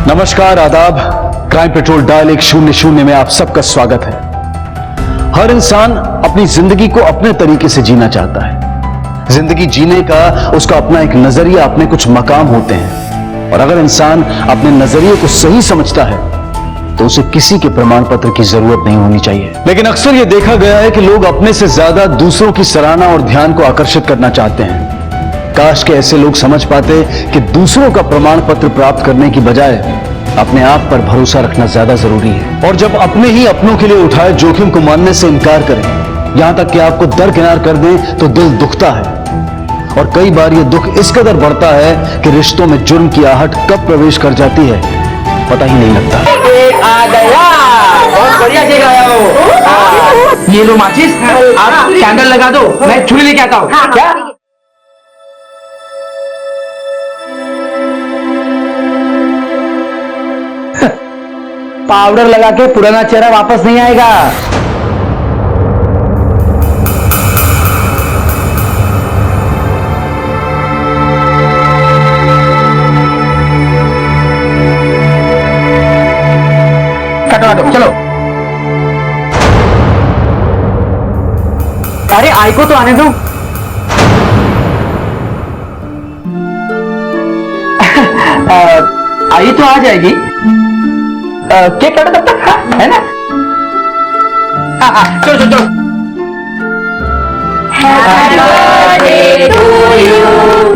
नमस्कार, आदाब। Crime petrol dial 100 में आप सबका स्वागत है। हर इंसान अपनी जिंदगी को अपने तरीके से जीना चाहता है। जिंदगी जीने का उसका अपना एक नजरिया, अपने कुछ मकाम होते हैं, और अगर इंसान अपने नजरिए को सही समझता है तो उसे किसी के प्रमाण पत्र की जरूरत नहीं होनी चाहिए। लेकिन अक्सर यह देखा गया है कि लोग अपने से ज्यादा दूसरों की सराहना और ध्यान को आकर्षित करना चाहते हैं। काश के ऐसे लोग समझ पाते कि दूसरों का प्रमाण पत्र प्राप्त करने की बजाय अपने आप पर भरोसा रखना ज्यादा जरूरी है। और जब अपने ही अपनों के लिए उठाए जोखिम को मानने से इनकार करें, यहां तक कि आपको दरकिनार कर दें, तो दिल दुखता है। और कई बार यह दुख इस कदर बढ़ता है कि रिश्तों में जुर्म की आहट कब प्रवेश कर जाती है पता ही नहीं लगता। आ गया, बहुत बढ़िया जगह आया हो। ये लो माचिस, आप कैंडल लगा दो, मैं छुरी लेके आता हूँ। क्या? पाउडर लगा के पुराना चेहरा वापस नहीं आएगा। कटवा दो, चलो। अरे आई को तो आने दो। आई तो आ जाएगी। केक काटो तब तक, है ना? चलो चलो चलो। Happy birthday to you,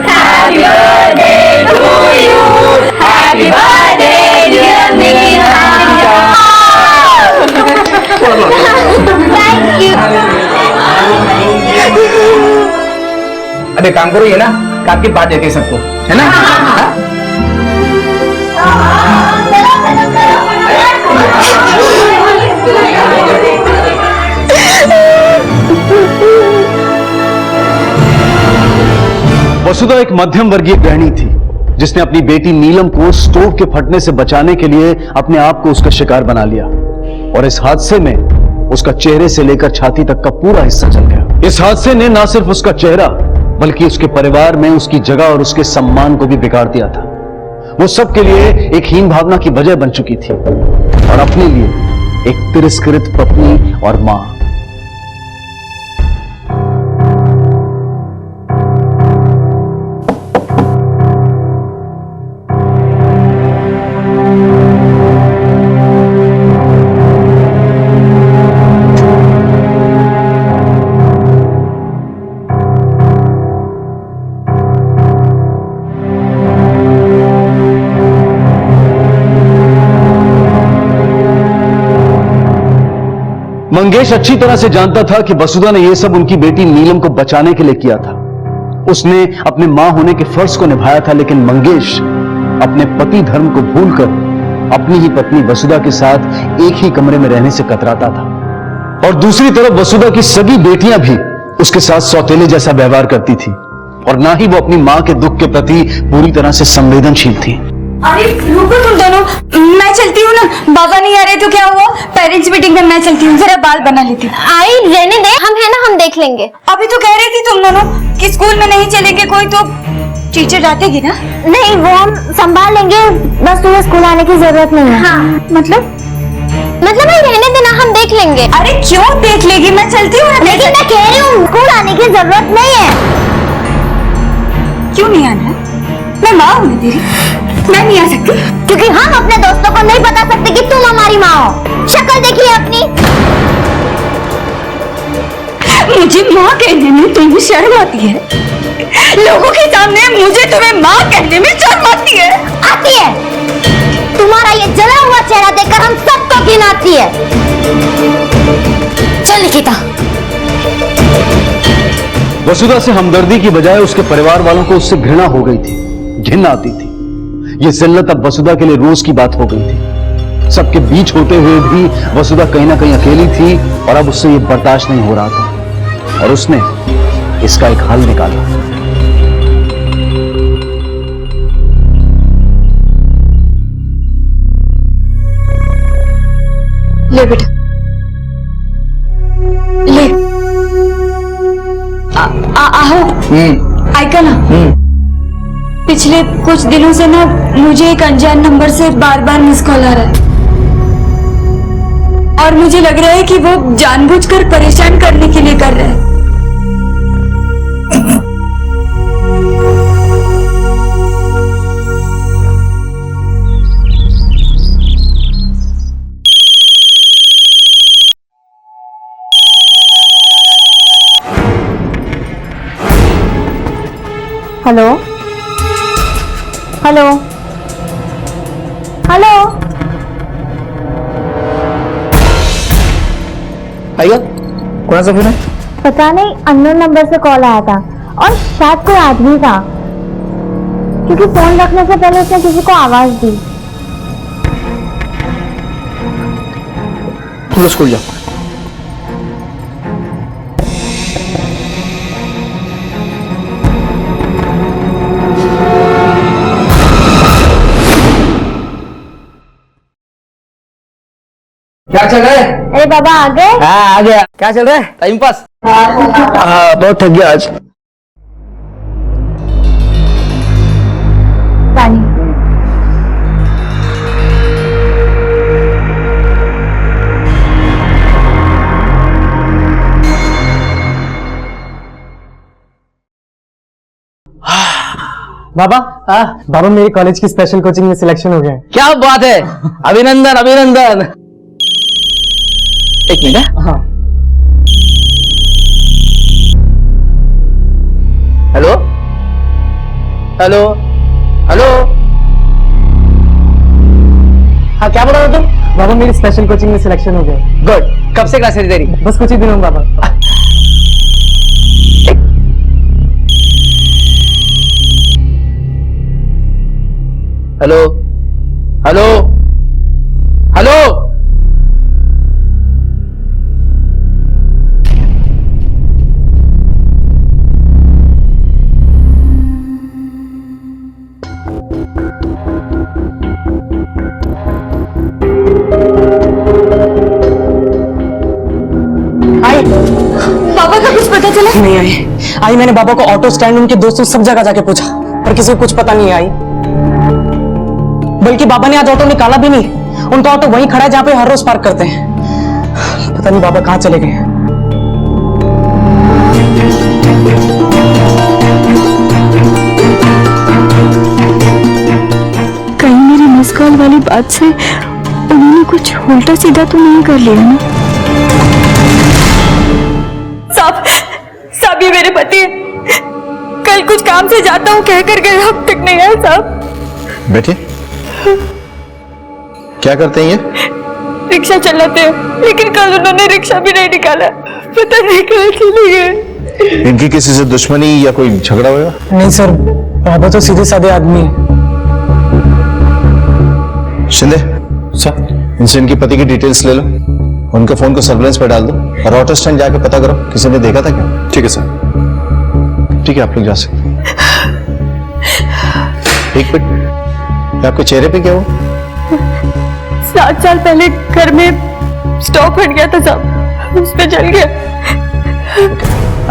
happy birthday to you, happy birthday dear Neha. Thank you. अबे काम करो, ये ना काम की बात देते हैं सबको, है ना? वसुधा एक मध्यम वर्गीय गृहिणी थी जिसने अपनी बेटी नीलम को स्टोव के फटने से बचाने के लिए अपने आप को उसका शिकार बना लिया, और इस हादसे में उसका चेहरे से लेकर छाती तक का पूरा हिस्सा जल गया। इस हादसे ने न सिर्फ उसका चेहरा बल्कि उसके परिवार में उसकी जगह और उसके सम्मान को भी बिगाड़ दिया था। वो सबके लिए एक हीन भावना की वजह बन चुकी थी, और अपने लिए एक तिरस्कृत पत्नी और मां। मंगेश अच्छी तरह से जानता था कि वसुधा ने यह सब उनकी बेटी नीलम को बचाने के लिए किया था। उसने अपने मां होने के फर्ज को निभाया था, लेकिन मंगेश अपने पति धर्म को भूलकर अपनी ही पत्नी वसुधा के साथ एक ही कमरे में रहने से कतराता था। और दूसरी तरफ वसुधा की सभी बेटियां भी उसके साथ सौतेले जैसा व्यवहार करती थी, और ना ही वो अपनी मां के दुख के प्रति पूरी तरह से संवेदनशील थी। अरे रुको तुम दोनों, मैं चलती हूँ ना। बाबा नहीं आ रहे तो क्या हुआ? पेरेंट्स मीटिंग में मैं चलती हूँ, जरा बाल बना लेती हूँ। आई रहने दे, हम है ना, हम देख लेंगे। अभी तो कह रही थी तुम दोनों कि स्कूल में नहीं चलेंगे कोई तो टीचर डांटेगी ना। नहीं, वो हम संभाल लेंगे, बस तुम्हें स्कूल आने की जरूरत नहीं है। हाँ। मतलब भाई रहने देना, हम देख लेंगे। अरे क्यों देख लेगी, मैं चलती हूँ। लेकिन मैं कह रही हूँ स्कूल आने की जरूरत नहीं है। क्यों नहीं आना? मैं माँ हूँ ना तेरी, मैं नहीं आ सकती? क्योंकि हम अपने दोस्तों को नहीं बता सकते कि तुम हमारी माँ हो। शक्ल देखिए अपनी। मुझे माँ कहने में तुम्हें शर्म आती है? लोगों के सामने मुझे तुम्हें माँ कहने में शर्म आती है? आती है। तुम्हारा ये जला हुआ चेहरा देखकर हम सबको घिन आती है। चल निकिता। वसुधा से हमदर्दी की बजाय उसके परिवार वालों को उससे घृणा हो गई थी, घिन आती थी। यह जिल्लत अब वसुधा के लिए रोज की बात हो गई थी। सबके बीच होते हुए भी वसुधा कहीं ना कहीं अकेली थी, और अब उससे यह बर्दाश्त नहीं हो रहा था, और उसने इसका एक हल निकाला। ले बेटा, ले आओ। ऐका ना, पिछले कुछ दिनों से ना मुझे एक अनजान नंबर से बार बार मिस कॉल आ रहा है और मुझे लग रहा है कि वो जानबूझकर परेशान करने के लिए कर रहा है। Hello hello hello. आइए कौन सा फोन है? पता नहीं, अननोन नंबर से कॉल आया था और शायद कोई आदमी था, क्योंकि फोन रखने से पहले उसने किसी को आवाज दी। तुम स्कूल जाओ। क्या चल रहा है? अरे बाबा आ गए? हाँ आ गया। क्या चल रहा है? Time pass. बहुत थक गया आज। पानी। बाबा बाबा मेरी कॉलेज की स्पेशल कोचिंग में सिलेक्शन हो गया है। क्या बात है, अभिनंदन अभिनंदन। एक मिनट है। हाँ हेलो हेलो हेलो। हाँ क्या बोल रहे हो तुम? बाबा मेरी स्पेशल कोचिंग में सिलेक्शन हो गया है। गुड। कब से क्लास है तेरी? बस कुछ ही दिनों में बाबा। Hello hello hello. आई पापा का कुछ पता चला? नहीं आई मैंने बाबा को ऑटो स्टैंड, उनके दोस्तों सब जगह जाके पूछा पर किसी को कुछ पता नहीं आई। बल्कि बाबा ने आज ऑटो निकाला भी नहीं, उनका ऑटो वहीं खड़ा है जहां पे हर रोज पार्क करते हैं। पता नहीं बाबा कहां चले गए। कहीं मेरी मिस कॉल वाली बात से उन्होंने कुछ उल्टा सीधा तो नहीं कर लिया ना? साहब ये मेरे पति है। कल कुछ काम से जाता हूँ कह कर गए, अब तक नहीं आए साहब। बेटे क्या करते हैं ये? रिक्शा चलाते हैं, लेकिन कल उन्होंने रिक्शा भी नहीं निकाला, पता नहीं कहाँ चले गए। इनकी किसी से दुश्मनी या कोई झगड़ा हुआ? नहीं सर, बाबा तो सीधे साधे आदमी है। शिंदे सर, इनसे इनकी पति की डिटेल्स ले लो, उनके फोन को सर्विलेंस पे डाल दो और ऑटो स्टैंड जाके पता करो किसी ने देखा था क्या। ठीक है सर। ठीक है आप लोग जा सकते हैं। एक मिनट, आपके चेहरे पे क्या हुआ? 7 साल पहले घर में स्टोव फट गया था साहब, उस पे जल गया।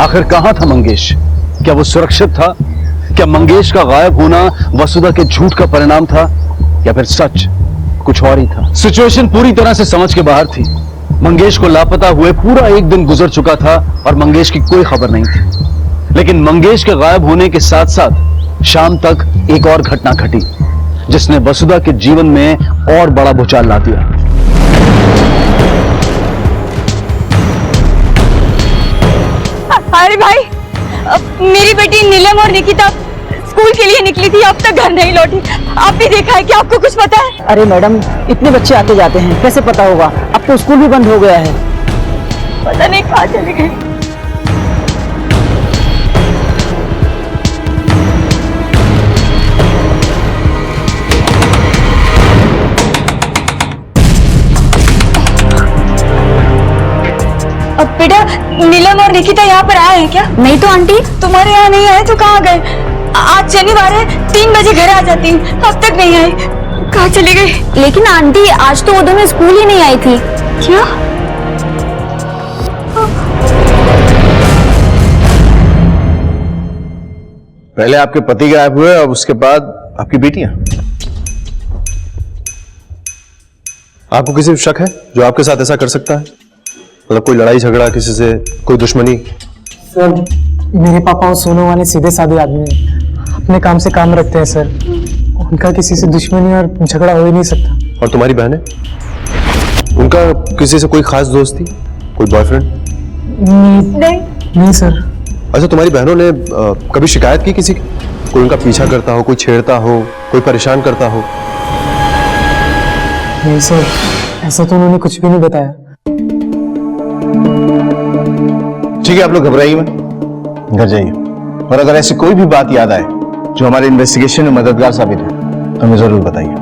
आखिर कहां था मंगेश? क्या वो सुरक्षित था? क्या मंगेश का गायब होना वसुधा के झूठ का परिणाम था या फिर सच कुछ और ही था? सिचुएशन पूरी तरह से समझ के बाहर थी। मंगेश को लापता हुए पूरा एक दिन गुजर चुका था और मंगेश की कोई खबर नहीं थी। लेकिन मंगेश के गायब होने के साथ साथ शाम तक एक और घटना घटी जिसने वसुधा के जीवन में और बड़ा भूचाल ला दिया। अरे भाई, मेरी बेटी नीलम और निकिता स्कूल के लिए निकली थी, अब तक घर नहीं लौटी। आप भी देखा है? क्या आपको कुछ पता है? अरे मैडम, इतने बच्चे आते जाते हैं, कैसे पता होगा? अब तो स्कूल भी बंद हो गया है। पता नहीं कहाँ चले गए। अब बेटा, नीलम और निकिता यहाँ पर आए हैं क्या? नहीं तो आंटी। तुम्हारे यहाँ नहीं आए तो कहाँ गए? आज शनिवार है, 3 बजे घर आ जाती, अब तक नहीं आई, कहाँ चली गई? लेकिन आंटी आज तो वो दोनों स्कूल ही नहीं आई थी। क्या? पहले आपके पति गायब हुए और उसके बाद आपकी बेटियां। आपको किसी पे शक है जो आपके साथ ऐसा कर सकता है? मतलब कोई लड़ाई झगड़ा किसी से, कोई दुश्मनी? सर मेरे पापा और सोनू वाले सीधे साधे आदमी हैं, अपने काम से काम रखते हैं सर। उनका किसी से दुश्मनी और झगड़ा हो ही नहीं सकता। और तुम्हारी बहनें, उनका किसी से कोई खास दोस्ती, कोई बॉयफ्रेंड? नहीं सर। अच्छा, तुम्हारी बहनों ने कभी शिकायत की किसी की? कोई उनका पीछा करता हो, कोई छेड़ता हो, कोई परेशान करता हो? नहीं सर, ऐसा तो उन्होंने कुछ भी नहीं बताया। ठीक है, आप लोग घबराइए मत, घर जाइए। और अगर ऐसी कोई भी बात याद आए जो हमारे इन्वेस्टिगेशन में मददगार साबित हो तो हमें जरूर बताइए।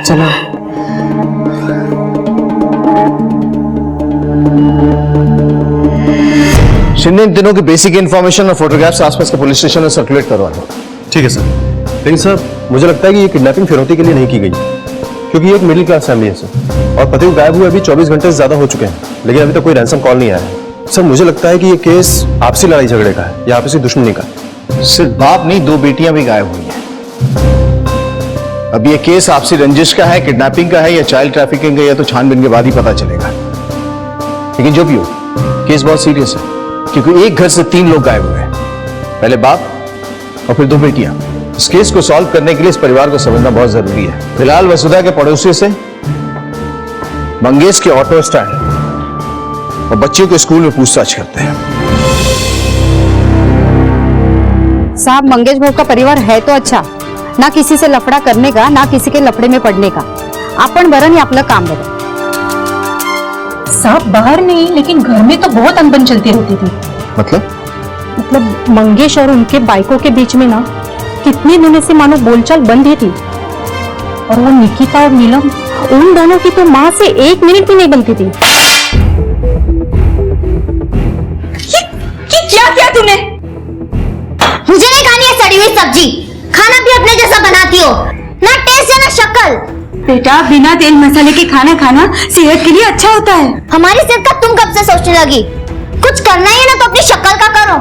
चलो। शिंदे इन दिनों की बेसिक इन्फॉर्मेशन और फोटोग्राफ्स आसपास के पुलिस स्टेशन में सर्कुलेट करवा दो। ठीक है सर। लेकिन सर, मुझे लगता है कि ये किडनैपिंग फिरौती के लिए नहीं की गई, क्योंकि ये एक मिडिल क्लास फैमिली है सर, और पति को गायब हुए अभी 24 घंटे से ज्यादा हो चुके हैं, लेकिन अभी तक कोई रैंसम कॉल नहीं आया है। सर, मुझे लगता है कि ये केस आपसी लड़ाई झगड़े का है या आपसी दुश्मनी का। सिर्फ बाप नहीं, 2 बेटियां भी गायब हुई हैं। अब ये केस आपसी रंजिश का है, किडनैपिंग का है या चाइल्ड ट्रैफिकिंग का, या तो छानबीन के बाद ही पता चलेगा। लेकिन जो भी हो, केस बहुत सीरियस है, क्योंकि एक घर से 3 लोग गायब हुए हैं, पहले बाप और फिर 2 बेटियां। इस केस को सॉल्व करने के लिए इस परिवार को समझना बहुत जरूरी है। फिलहाल वसुधा के पड़ोसी से मंगेश के ऑटो स्टैंड और बच्चियों के स्कूल में पूछताछ करते हैं। साहब, मंगेश भाऊ का परिवार है तो अच्छा, ना किसी से लफड़ा करने का, ना किसी के लफड़े में पड़ने का। आपण बरं ही आपलं काम बघा। साहब बाहर नहीं, लेकिन घर में तो बहुत अनबन चलती रहती थी। मतलब मंगेश और उनके बाइकों के बीच में ना कितने दिनों से मानो बोलचाल बंद ही थी। और वो निकिता और नीलम, उन दोनों की तो माँ से 1 मिनट भी नहीं बनती थी। ये क्या किया तूने? मुझे नहीं खानी है सड़ी हुई सब्जी। खाना भी अपने जैसा बनाती हो, ना टेस्ट है ना शक्ल। बेटा, बिना तेल मसाले के खाना खाना सेहत के लिए अच्छा होता है। हमारी सेहत का तुम कब से सोचने लगी? कुछ करना ही है ना तो अपनी शक्ल का करो।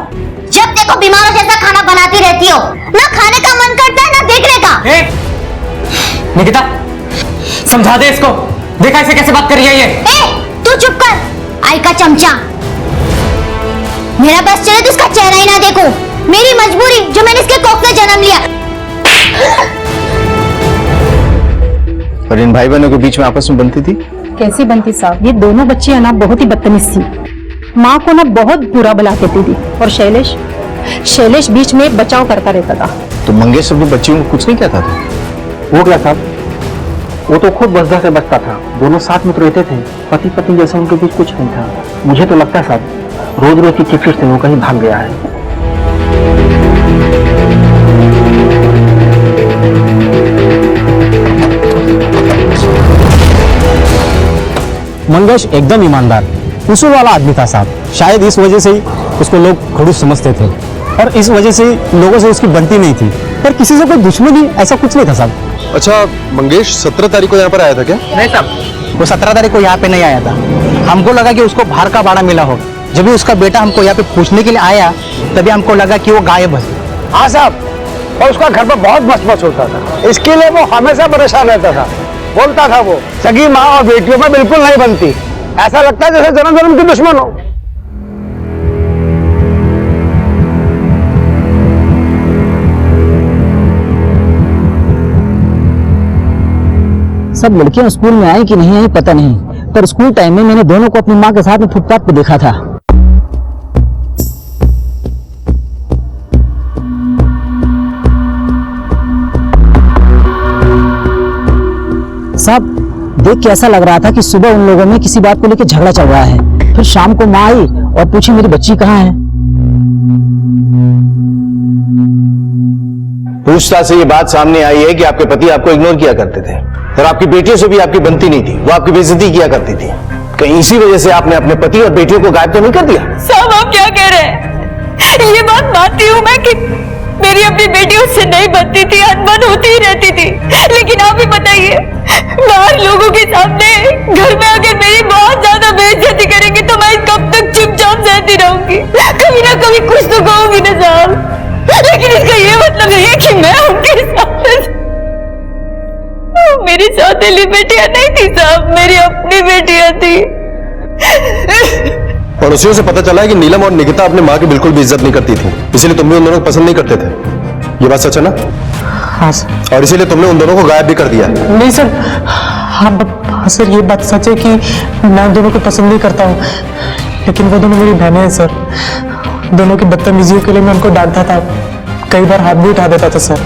जब देखो बीमारों जैसा खाना बनाती रहती हो, ना खाने का मन करता है ना देखने का। निकिता, समझा दे इसको। देखा इसे कैसे बात कर रही है ये। तू चुप कर, आई का चमचा। मेरा बस चले तो इसका चेहरा ही ना देखूं। मेरी मजबूरी जो मैंने इसके कोख में जन्म लिया। और इन भाई बहनों के बीच में आपस में बनती थी? कैसी बनती साहब, ये दोनों बच्चियां ना बहुत ही बदतमीज थी। माँ को ना बहुत बुरा बुला कहती थी, और शैलेश बीच में बचाव करता रहता था। तो मंगेश अपनी बच्चियों को कुछ नहीं कहता था? वो क्या साहब, वो तो खुद वसुधा से बचता था। दोनों साथ में तो रहते थे, पति पत्नी जैसा उनके बीच कुछ नहीं था। मुझे तो लगता है साहब रोज रोज की चिपचिप से वो कहीं भाग गया है। मंगेश एकदम ईमानदार, उसूल वाला आदमी था साहब। शायद इस वजह से ही उसको लोग खड़ूस समझते थे, और इस वजह से लोगों से उसकी बनती नहीं थी। पर किसी से कोई दुश्मनी ऐसा कुछ नहीं था साहब। अच्छा, मंगेश 17 तारीख को यहाँ पर आया था क्या? नहीं साहब, वो 17 तारीख को यहाँ पे नहीं आया था। हमको लगा कि उसको बाहर का बाड़ा मिला हो। जब भी उसका बेटा हमको यहाँ पे पूछने के लिए आया, तभी हमको लगा कि वो गायब है। हाँ साहब, और उसका घर पर बहुत मस्त होता था, इसके लिए वो हमेशा परेशान रहता था। बोलता था वो सगी माँ और बेटियों में बिल्कुल नहीं बनती, ऐसा लगता है जैसे जन्म जन्म की दुश्मन हो। सब लड़कियां स्कूल में आई कि नहीं आई पता नहीं, पर स्कूल टाइम में मैंने दोनों को अपनी माँ के साथ में फुटपाथ पे देखा था। साहब देख के ऐसा लग रहा था कि सुबह उन लोगों में किसी बात को लेकर झगड़ा चल रहा है। फिर शाम को माँ आई और पूछी मेरी बच्ची कहाँ है। पूछताछ से ये बात सामने आई है कि आपके पति आपको इग्नोर किया करते थे, और आपकी बेटियों से भी आपकी बनती नहीं थी, वो आपकी बेइज्जती किया करती थी। कहीं इसी वजह से आपने अपने पति और बेटियों को गायब तो नहीं कर दिया? साहब आप क्या कह रहे हैं? ये बात मानती हूँ मैं कि मेरी अपनी बेटियों से नहीं बनती थी, अनबन होती ही रहती थी। लेकिन आप ही बताइए, बाहर लोगों के सामने घर में अगर मेरी बहुत ज्यादा बेइज्जती करेंगे तो मैं कब तक चुपचाप सहती रहूंगी? कभी ना कभी कुछ तो कहूंगी ना साहब। लेकिन सौतेली बेटियां नहीं थी साहब, मेरी अपनी बेटियां थी। पड़ोसियों से पता चला है कि नीलम और निकिता अपने माँ की बिल्कुल भी इज्जत नहीं करती थी, इसीलिए तुम भी उन दोनों को पसंद नहीं करते थे। ये बात सच है ना? हाँ सर। और इसीलिए तुमने उन दोनों को गायब भी कर दिया। नहीं सर, हाँ सर, ये बात सच है कि मैं उन दोनों को पसंद नहीं करता हूँ, लेकिन वो दोनों मेरी बहनें हैं सर। दोनों की बदतमीजियों के लिए मैं उनको डांटता था, कई बार हाथ भी उठा देता था सर,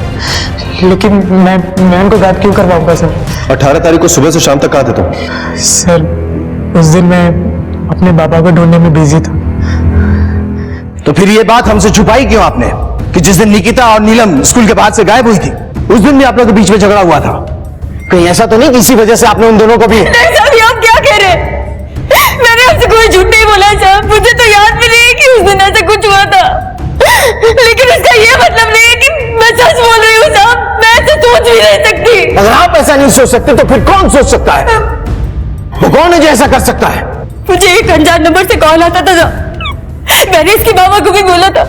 लेकिन मैं उनको गायब क्यों करवाऊंगा सर? 18 तारीख को सुबह से शाम तक कहाँ थे तुम? सर उस दिन मैं अपने बाबा को ढूंढने में बिजी था। तो फिर ये बात हमसे छुपाई क्यों आपने कि जिस दिन निकिता और नीलम स्कूल के बाद से गायब हुई थी, उस दिन भी आप लोगों के बीच में झगड़ा हुआ था? कहीं ऐसा तो नहीं कि इसी वजह से आपने उन दोनों को भी? नहीं साहब, ये आप क्या कह रहे हैं? मैंने आपसे कोई झूठ नहीं बोला साहब, मुझे तो याद भी नहीं है कि उस दिन ऐसा कुछ हुआ था, लेकिन इसका ये मतलब नहीं है कि मैं सच बोल रही हूँ साहब। मैं ऐसे सोच भी नहीं सकती। अगर आप ऐसा नहीं सोच सकते तो फिर कौन सोच सकता है? वो कौन है जो ऐसा कर सकता है? मुझे एक अनजान नंबर से कॉल आता था, मैंने इसके बाबा को भी बोला था,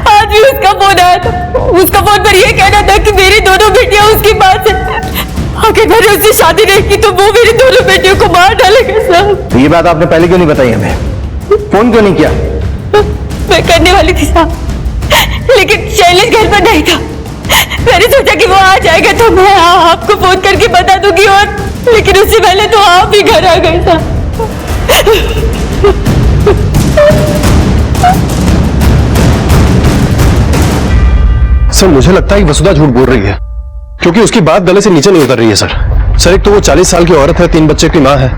आज भी उसका फोन आया था। उसका फोन पर यह कहना था कि मेरी दोनों बेटियां उसके पास हैं, अगर मैंने उससे शादी नहीं की तो वो मेरी दोनों बेटियों को मार डालेगा साहब। तो ये बात आपने पहले क्यों नहीं बताई हमें? फोन क्यों नहीं किया? मैं करने वाली थी साहब, लेकिन शैलेश घर पर नहीं था। मैंने सोचा कि वो आ जाएगा तो मैं आपको फोन करके बता दूंगी, और लेकिन उससे पहले तो आप ही घर आ गए साहब। सर मुझे लगता है कि वसुधा झूठ बोल रही है, क्योंकि उसकी बात गले से नीचे नहीं उतर रही है सर। एक तो वो 40 साल की औरत है, 3 बच्चे की माँ है,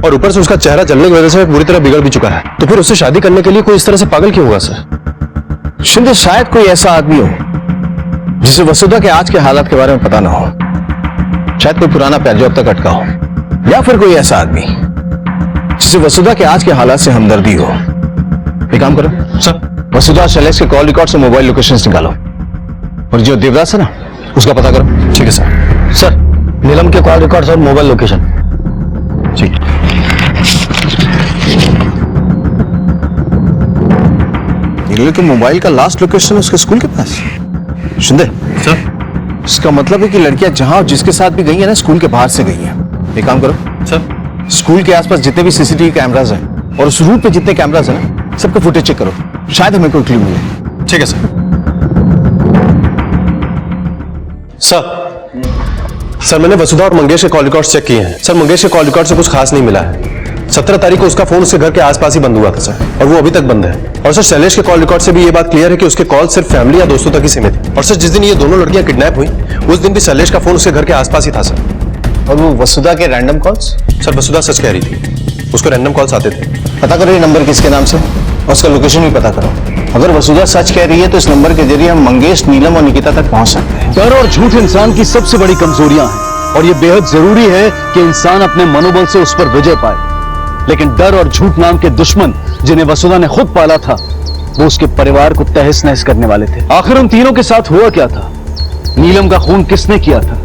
और ऊपर से उसका चेहरा जलने की वजह से पूरी तरह बिगड़ भी चुका है। तो फिर उससे शादी करने के लिए कोई इस तरह से पागल क्यों होगा सर? शिंदे, शायद कोई ऐसा आदमी हो जिसे वसुधा के आज के हालात के बारे में पता ना हो। शायद कोई पुराना प्यार जो अब तक अटका हो, या फिर कोई ऐसा आदमी जिसे वसुधा के आज के हालात से हमदर्दी हो। एक काम करो सर, वसुधा शैलेश के कॉल रिकॉर्ड से मोबाइल लोकेशंस निकालो, और जो देवदास है ना उसका पता करो। ठीक है सर। सर, नीलम के कॉल रिकॉर्ड्स और मोबाइल लोकेशन। ठीक। नीलम के मोबाइल का लास्ट लोकेशन उसके स्कूल के पास। शिंदे सर। इसका मतलब है कि लड़कियां जहां और जिसके साथ भी गई है ना, स्कूल के बाहर से गई हैं। एक काम करो सर, स्कूल के आसपास जितने भी सीसीटीवी कैमरास हैं और उस रूट पे जितने कैमरास हैं ना, सबका फुटेज चेक करो, शायद हमें कोई क्लू मिले। ठीक है सर। सर मैंने वसुधा और मंगेश के कॉल रिकॉर्ड्स चेक किए हैं सर। मंगेश के कॉल रिकॉर्ड से कुछ खास नहीं मिला है। 17 तारीख को उसका फोन उसके घर के आसपास ही बंद हुआ था सर, और वो अभी तक बंद है। और सर शैलेश के कॉल रिकॉर्ड से भी ये बात क्लियर है कि उसके कॉल सिर्फ फैमिली या दोस्तों तक ही सीमित है। और सर जिस दिन ये दोनों लड़कियां किडनैप हुई, उस दिन भी शैलेश का फोन उसके घर के आसपास ही था सर। और वो वसुधा के रैंडम कॉल्स? सर वसुधा सच कह रही थी, उसको रैंडम कॉल्स आते थे। पता करो ये नंबर किसके नाम से, और उसका लोकेशन भी पता करो। अगर वसुधा सच कह रही है तो इस नंबर के जरिए हम मंगेश, नीलम और निकिता तक पहुंच सकते हैं। डर और झूठ इंसान की सबसे बड़ी कमजोरियां हैं, और यह बेहद जरूरी है कि इंसान अपने मनोबल से उस पर विजय पाए। लेकिन डर और झूठ नाम के दुश्मन जिन्हें वसुधा ने खुद पाला था, वो उसके परिवार को तहस नहस करने वाले थे। आखिर उन तीनों के साथ हुआ क्या था? नीलम का खून किसने किया था?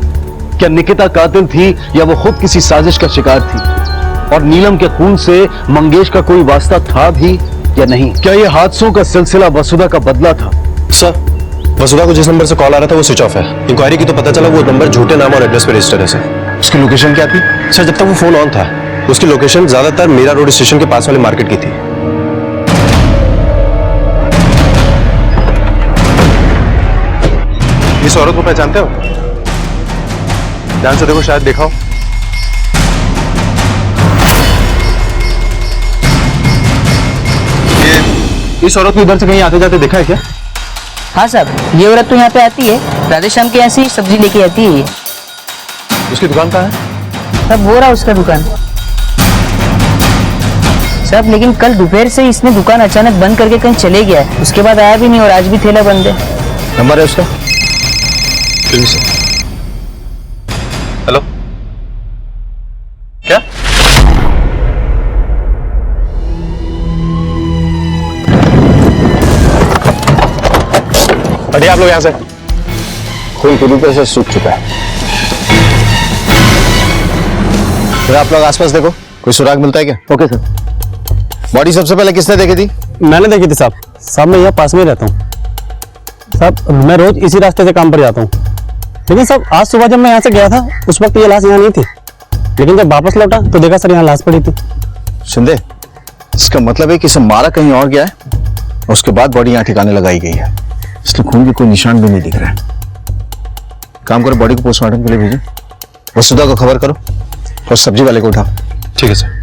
क्या निकिता कातिल थी या वो खुद किसी साजिश का शिकार थी? और नीलम के खून से मंगेश का कोई वास्ता था भी या नहीं? क्या ये हादसों का सिलसिला वसुधा का बदला था? सर वसुधा को जिस नंबर से कॉल आ रहा था वो स्विच ऑफ है। इंक्वायरी की तो पता चला वो नंबर झूठे नाम और एड्रेस पर रजिस्टर है सर। उसकी लोकेशन क्या थी? सर जब तक वो फोन ऑन था, उसकी लोकेशन ज्यादातर मीरा रोड स्टेशन के पास वाले मार्केट की थी। इस औरत को पहचानते हो? ध्यान से देखो, शायद देखा हो। इस औरत को इधर से कहीं आते जाते देखा है क्या? हाँ साहब, ये औरत तो यहाँ पे आती है, राधे श्याम के यहाँ से सब्जी लेके आती है। उसकी दुकान कहाँ है? सब हो रहा उसका दुकान सब, लेकिन कल दोपहर से इसने दुकान अचानक बंद करके कहीं चले गया है, उसके बाद आया भी नहीं, और आज भी ठेला बंद है। नंबर है उसका? हेलो, क्या? हटिए आप लोग यहां से। खून पूरी तरह से सूख चुका है। फिर आप लोग आसपास देखो, कोई सुराग मिलता है क्या? Okay sir. बॉडी सबसे पहले किसने देखी थी? मैंने देखी थी साहब। मैं यहाँ पास में ही रहता हूँ साहब, मैं रोज इसी रास्ते से काम पर जाता हूँ। लेकिन सर आज सुबह जब मैं यहाँ से गया था उस वक्त ये लाश यहाँ नहीं थी, लेकिन जब वापस लौटा तो देखा सर यहाँ लाश पड़ी थी। शिंदे, इसका मतलब है कि इसे मारा कहीं और गया है और उसके बाद बॉडी यहाँ ठिकाने लगाई गई है, इसलिए खून के कोई निशान भी नहीं दिख रहा है। काम करो, बॉडी को पोस्टमार्टम के लिए भेजो, वसुधा को खबर करो और सब्जी वाले को उठाओ। ठीक है सर।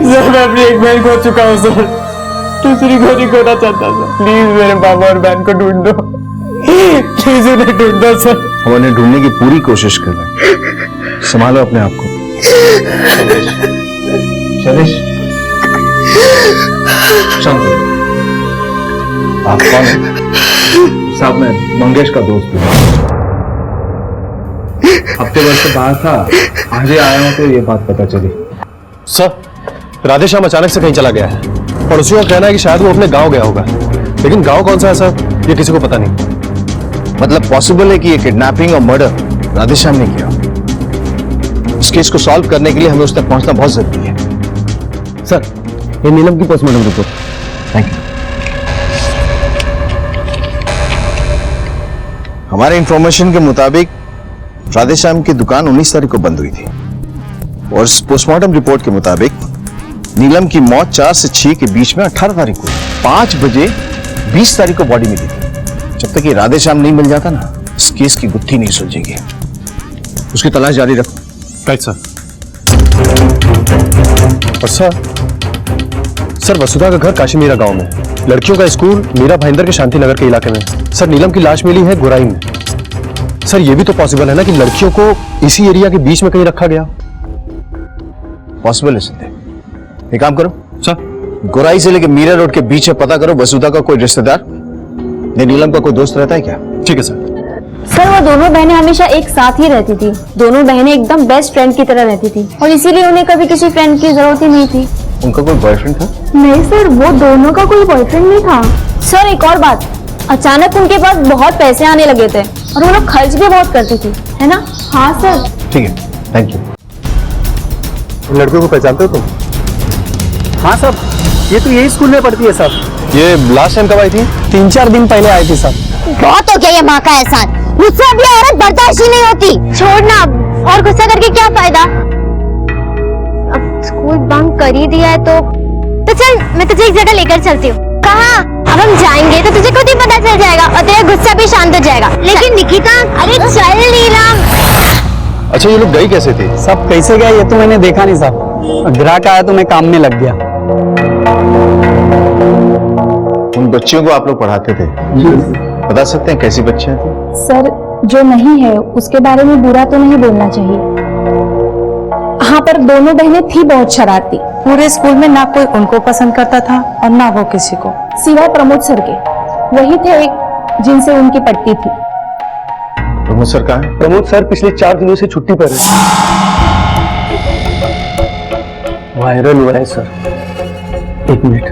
सर मैं अपनी एक बहन खो चुका हूँ सर, दूसरी को नहीं खोना चाहता सर। प्लीज मेरे बाबा और बहन को ढूंढ दो, प्लीज उन्हें ढूंढ दो सर। हम उन्हें ढूंढने की पूरी कोशिश कर रहे हैं, संभालो अपने आप को। शैलेश, शांत हो। आप कौन हैं? साहब मैं मंगेश का दोस्त हूँ। हफ्ते भर से बाहर था, आज ही आया हूँ तो ये बात पता चली। सर, राधेश्याम अचानक से कहीं चला गया है और उसी का कहना है कि शायद वो अपने गांव गया होगा, लेकिन गांव कौन सा है सर, ये किसी को पता नहीं। मतलब पॉसिबल है कि ये किडनैपिंग और मर्डर राधेश्याम ने किया। इस केस को सॉल्व करने के लिए हमें उस तक पहुंचना बहुत जरूरी है। सर, ये नीलम की पोस्टमार्टम रिपोर्ट। Thank you. हमारे इंफॉर्मेशन के मुताबिक राधेश्याम की दुकान 19 तारीख को बंद हुई थी और इस पोस्टमार्टम रिपोर्ट के मुताबिक नीलम की मौत 4 से 6 के बीच में 18 तारीख को 5 बजे 20 तारीख को बॉडी मिली थी। जब तक ये राधेश्याम नहीं मिल जाता ना, इस केस की गुत्थी नहीं सुलझेगी। उसकी तलाश जारी रखो। Right sir. और सर वसुधा का घर काशीमीरा गांव में, लड़कियों का स्कूल मीरा भाईंदर के शांति नगर के इलाके में। सर नीलम की लाश मिली है गोराई में। सर ये भी तो पॉसिबल है ना कि लड़कियों को इसी एरिया के बीच में कहीं रखा गया। पॉसिबल है सिद्धे। एक काम करो सर, गोराई से लेकर मीरा रोड के बीच में पता करो वसुधा का कोई रिश्तेदार या नीलम का कोई दोस्त रहता है क्या। ठीक है सर। सर वो दोनों बहनें हमेशा एक साथ ही रहती थी, दोनों बहनें एकदम बेस्ट फ्रेंड की तरह रहती थी और इसीलिए उन्हें कभी किसी फ्रेंड की जरूरत ही नहीं थी। उनका कोई बॉयफ्रेंड था? नहीं सर, वो दोनों का कोई बॉयफ्रेंड नहीं था। सर एक और बात, अचानक उनके पास बहुत पैसे आने लगे थे और वो लोग खर्च भी बहुत करती थी, है ना? हाँ सर। ठीक है, थैंक यू। उन लड़कियों को पहचानते हो तुम? हाँ सर, ये तो यही स्कूल में पढ़ती है सर। ये लास्ट टाइम कब आई थी? 3-4 दिन पहले आई थी सर। बहुत हो गया ये माँ का एहसान, मुझसे अब ये औरत बर्दाश्त ही नहीं होती। छोड़ना, और गुस्सा करके क्या फायदा। अब स्कूल बंक कर ही दिया है तो चल मैं तुझे एक जगह लेकर चलती हूँ। कहाँ? अब हम जाएंगे तो तुझे खुद ही पता चल जाएगा और तेरा गुस्सा भी शांत हो जाएगा। लेकिन निकिता, अरे चल नीलम। अच्छा ये लोग गई कैसे थे? सब कैसे गया ये तो मैंने देखा नहीं साहब, ग्राहक आया तो मैं काम में लग गया। उन बच्चियों को आप लोग पढ़ाते थे, बता सकते हैं कैसी बच्चियां थी? सर जो नहीं है उसके बारे में बुरा तो नहीं बोलना चाहिए। हाँ पर दोनों बहनें थी बहुत शरारती। पूरे स्कूल में ना कोई उनको पसंद करता था और ना वो किसी को, सिवाय प्रमोद सर के। वही थे एक जिनसे उनकी पटती थी। प्रमोद सर कहाँ है? प्रमोद सर पिछले 4 दिनों से छुट्टी पर है। वायरल हुआ है सर। 1 मिनट,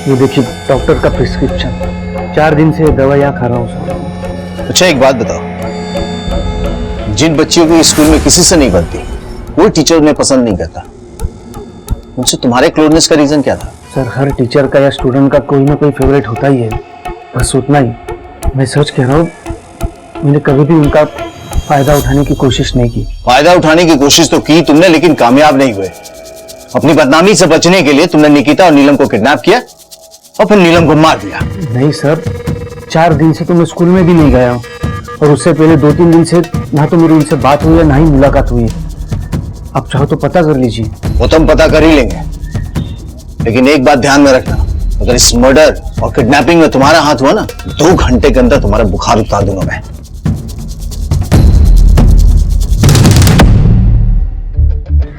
ये देखिए डॉक्टर का प्रिस्क्रिप्शन, 4 दिन से दवाइयाँ खा रहा हूँ सर। अच्छा एक बात बताओ, जिन बच्चियों की स्कूल में किसी से नहीं बनती, वो टीचर उन्हें पसंद नहीं करता, उनसे तुम्हारे क्लोजनेस का रीजन क्या था? सर हर टीचर का या स्टूडेंट का कोई ना कोई फेवरेट होता ही है, बस उतना ही। मैं सच कह रहा हूँ, मैंने कभी भी उनका फायदा उठाने की कोशिश नहीं की। फायदा उठाने की कोशिश तो की तुमने, लेकिन कामयाब नहीं हुए। अपनी बदनामी से बचने के लिए तुमने निकिता और नीलम को किडनैप किया और फिर नीलम को मार दिया। नहीं सर, 4 दिन से तो मैं स्कूल में भी नहीं गया हूँ और उससे पहले 2-3 दिन से ना तो मेरी उनसे बात हुई है ना ही मुलाकात हुई है। आप चाहो तो पता कर लीजिए। वो तो हम पता कर ही लेंगे, लेकिन एक बात ध्यान में रखना, अगर इस मर्डर और किडनैपिंग में तुम्हारा हाथ हुआ ना, 2 घंटे के अंदर तुम्हारा बुखार उतार दूंगा मैं।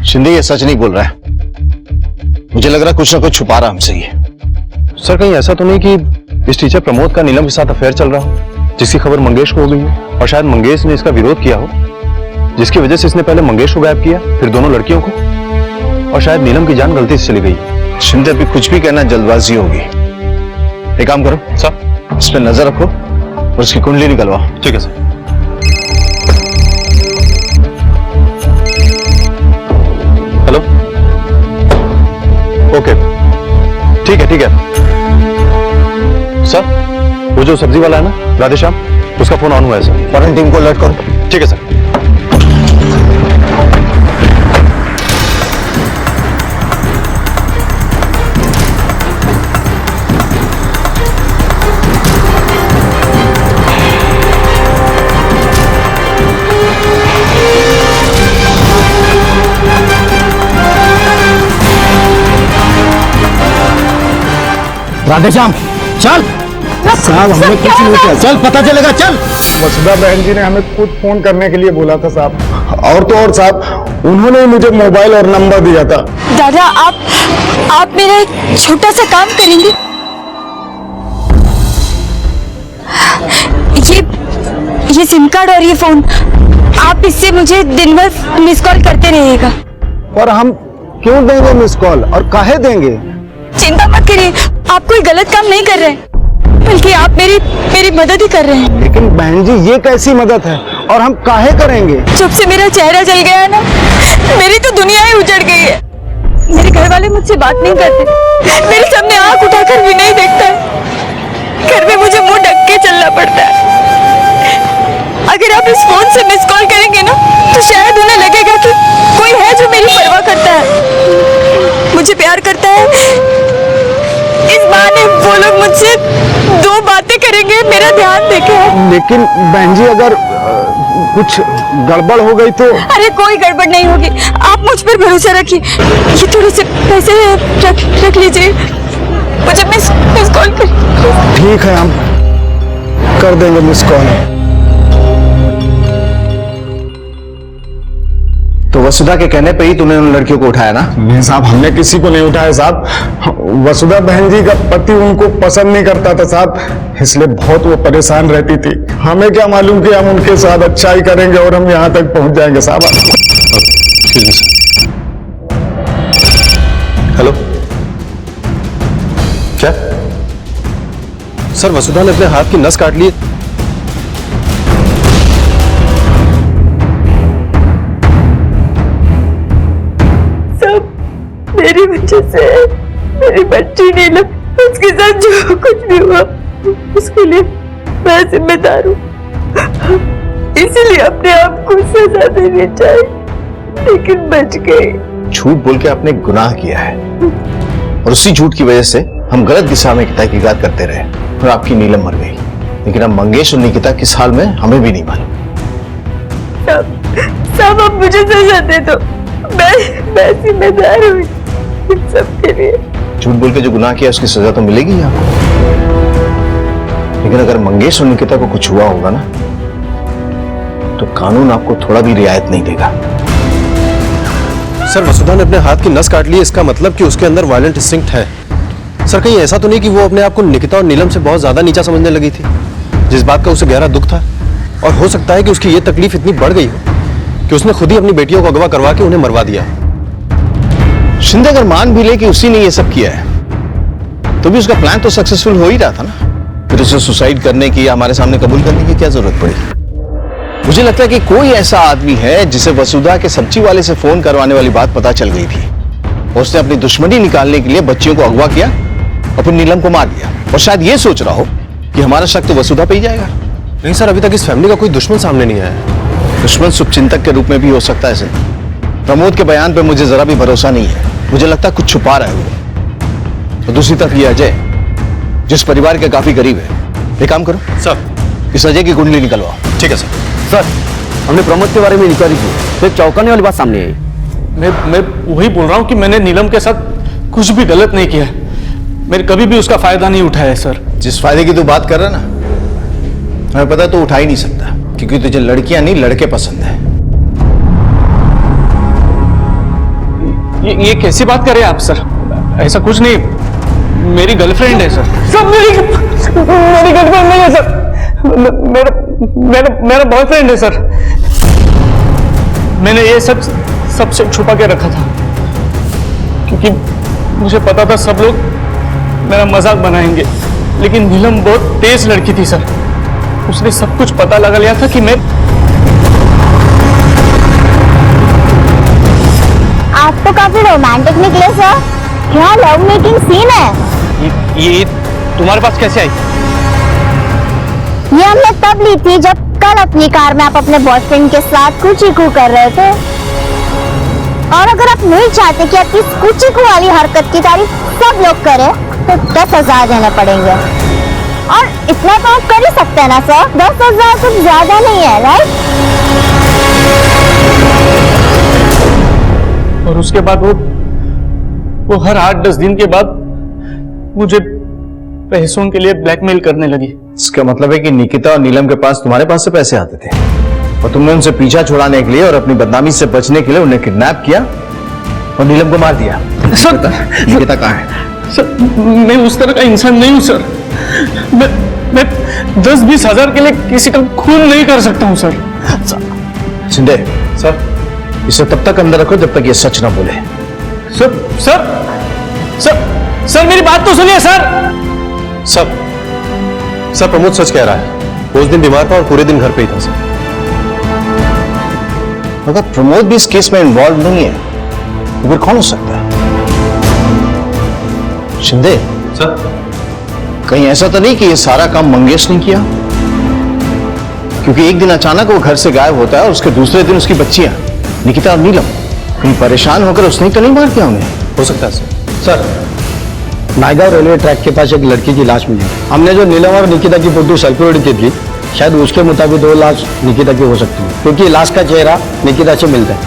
शिंदे ये सच नहीं बोल रहा है, मुझे लग रहा है कुछ ना कुछ छुपा रहा हमसे ये। सर कहीं ऐसा तो नहीं कि इस टीचर प्रमोद का नीलम के साथ अफेयर चल रहा हो, जिसकी खबर मंगेश को हो गई है और शायद मंगेश ने इसका विरोध किया हो, जिसकी वजह से इसने पहले मंगेश को गायब किया फिर दोनों लड़कियों को, और शायद नीलम की जान गलती से चली गई। शिंदे अभी कुछ भी कहना जल्दबाजी होगी। एक काम करो सर, इस पे नजर रखो और उसकी कुंडली निकलवाओ। ठीक है सर। हेलो, ओके, ठीक है सर। वो जो सब्जी वाला है ना राधेश्याम, उसका फोन ऑन हुआ है सर। फौरन टीम को अलर्ट करो। ठीक है सर। राधेश्याम चल। साहब हमें कुछ नहीं किया, चल पता चलेगा, चल। वसुधा बहन जी ने हमें खुद फोन करने के लिए बोला था साहब, और तो और साहब उन्होंने ही मुझे मोबाइल और नंबर दिया था। दादा आप मेरा एक छोटा सा काम करेंगे? ये सिम कार्ड और ये फोन, आप इससे मुझे दिन भर मिस कॉल करते रहिएगा। और हम क्यों देंगे मिस कॉल, और काहे देंगे? चिंता मत करिए, आप कोई गलत काम नहीं कर रहे, बल्कि आप मेरी मदद ही कर रहे हैं। लेकिन बहन जी ये कैसी मदद है, और हम काहे करेंगे? जब से मेरा चेहरा जल गया है ना, मेरी तो दुनिया ही उजड़ गई है। मेरे घर वाले मुझसे बात नहीं करते, मेरे सामने आंख उठाकर भी नहीं देखता है। घर में मुझे मुंह ढक के चलना पड़ता है। अगर आप इस फोन से मिस कॉल करेंगे ना, तो शायद उन्हें लगेगा कि कोई है जो मेरी परवाह करता है, मुझे प्यार करता है। इस बहाने वो लोग मुझसे दो बातें करेंगे, मेरा ध्यान देंगे। लेकिन बहन जी अगर कुछ गड़बड़ हो गई तो? अरे कोई गड़बड़ नहीं होगी, आप मुझ पर भरोसा रखिए। ये थोड़े से पैसे रख लीजिए, मुझे मिस कॉल कर। ठीक है, हम कर देंगे मिस कॉल। तो वसुधा के कहने पे ही तूने उन लड़कियों को उठाया ना? नहीं साहब, हमने किसी को नहीं उठाया साहब। वसुधा बहन जी का पति उनको पसंद नहीं करता था साहब, इसलिए बहुत वो परेशान रहती थी। हमें क्या मालूम कि हम उनके साथ अच्छा ही करेंगे और हम यहाँ तक पहुँच जाएंगे साहब। हेलो, क्या सर वसुधा ने अपने हाथ की नस काट ली? मेरी वजह से मेरी बच्ची नीलम, उसके साथ जो कुछ भी हुआ उसके लिए मैं जिम्मेदार हूँ, इसीलिए अपने आप को सजा देनी चाहिए, लेकिन बच गई। झूठ बोल के आपने गुनाह किया है, और उसी झूठ की वजह से हम गलत दिशा में तहकीकात करते रहे और आपकी नीलम मर गई। लेकिन अब मंगेश और निकिता किस हाल में हमें भी नहीं मालूम। सब अब मुझे सजा दे दो, मैं जिम्मेदार हूँ सबके लिए। झूठ बोल के जो गुनाह किया उसकी सजा तो मिलेगी आपको, लेकिन अगर मंगेश और निकिता को कुछ हुआ होगा ना, तो कानून आपको थोड़ा भी रियायत नहीं देगा। सर वसुधा ने अपने हाथ की नस काट ली, इसका मतलब कि उसके अंदर वायलेंट इंस्टिंक्ट है। सर कहीं ऐसा तो नहीं कि वो अपने आप को निकिता और नीलम से बहुत ज्यादा नीचा समझने लगी थी, जिस बात का उसे गहरा दुख था? और हो सकता है कि उसकी ये तकलीफ इतनी बढ़ गई हो कि उसने खुद ही अपनी बेटियों को अगवा करवा के उन्हें मरवा दिया। शिंदे अगर मान भी ले कि उसी ने ये सब किया है, तो भी उसका प्लान तो सक्सेसफुल हो ही रहा था ना। फिर उसे सुसाइड करने की या हमारे सामने कबूल करने की क्या जरूरत पड़ी? मुझे लगता है कि कोई ऐसा आदमी है जिसे वसुधा के सब्जी वाले से फोन करवाने वाली बात पता चल गई थी, और उसने अपनी दुश्मनी निकालने के लिए बच्चियों को अगवा किया और फिर नीलम को मार दिया, और शायद ये सोच रहा हो कि हमारा शक तो वसुधा पे ही जाएगा। नहीं सर, अभी तक इस फैमिली का कोई दुश्मन सामने नहीं आया। दुश्मन शुभचिंतक के रूप में भी हो सकता है सर। प्रमोद के बयान पे मुझे जरा भी भरोसा नहीं है, मुझे लगता है कुछ छुपा रहा है वो। और दूसरी तरफ ये अजय, जिस परिवार के काफी करीब है। एक काम करो सर, इस अजय की कुंडली निकलवाओ। ठीक है सर। सर हमने प्रमोद के बारे में इंक्वायरी की, तो एक चौंकाने वाली बात सामने आई। मैं वही बोल रहा हूँ कि मैंने नीलम के साथ कुछ भी गलत नहीं किया है। मैंने कभी भी उसका फायदा नहीं उठाया है सर। जिस फायदे की तू बात कर रहा है ना, हमें पता है तो उठा ही नहीं सकता, क्योंकि तुझे लड़कियां नहीं लड़के पसंद है। ये कैसी बात कर रहे हैं आप सर? ऐसा कुछ नहीं, मेरी गर्लफ्रेंड है सर। सर मेरी गर्लफ्रेंड नहीं है सर, मेरा बॉयफ्रेंड है सर। मैंने ये सबसे छुपा के रखा था, क्योंकि मुझे पता था सब लोग मेरा मजाक बनाएंगे, लेकिन नीलम बहुत तेज लड़की थी सर। उसने सब कुछ पता लगा लिया था कि मैं। आप तो काफी रोमांटिक निकले सर। क्या लव मेकिंग सीन है? ये तुम्हारे पास कैसे आई? ये हमने तब ली थी जब कल अपनी कार में आप अपने बॉयफ्रेंड के साथ कुची-कू कर रहे थे। और अगर आप नहीं चाहते कि आपकी कुची-कू वाली हरकत की तारीफ सब लोग करें तो 10,000 देने पड़ेंगे। और इतना तो आप कर ही सकते हैं ना सर? 10,000 कुछ ज्यादा नहीं है, राइट? और उसके बाद वो हर 8-10 दिन के बाद मुझे पैसों के लिए ब्लैकमेल करने लगी। इसका मतलब है कि निकिता और नीलम के पास तुम्हारे पास से पैसे आते थे और तुमने उनसे पीछा छुड़ाने के लिए और अपनी बदनामी से बचने के लिए उन्हें किडनैप किया और नीलम को मार दिया। सर, निकिता कहाँ है? सर, मैं उस तरह का इंसान नहीं हूं सर। मैं 10-20 हजार के लिए किसी का खून नहीं कर सकता हूं सर। शिंदे सर, इसे तब तक अंदर रखो जब तक ये सच ना बोले। सर सर सर सर मेरी बात तो सुनिए सर। सर प्रमोद सच कह रहा है। उस दिन बीमार था और पूरे दिन घर पे ही था सर। अगर प्रमोद भी इस केस में इन्वॉल्व नहीं है तो फिर कौन हो सकता है? शिंदे सर, कहीं ऐसा तो नहीं कि ये सारा काम मंगेश ने किया? क्योंकि एक दिन अचानक वो घर से गायब होता है और उसके दूसरे दिन उसकी बच्चियां निकिता और नीलम कहीं परेशान होकर उसने तो नहीं मार दिया उन्हें? हो सकता है सर। नायगांव रेलवे ट्रैक के पास एक लड़की की लाश मिली। हमने जो नीलम और निकिता की फोटो सिक्योरिटी की थी, शायद उसके मुताबिक 2 लाश निकिता की हो सकती है, क्योंकि लाश का चेहरा निकिता से मिलता है।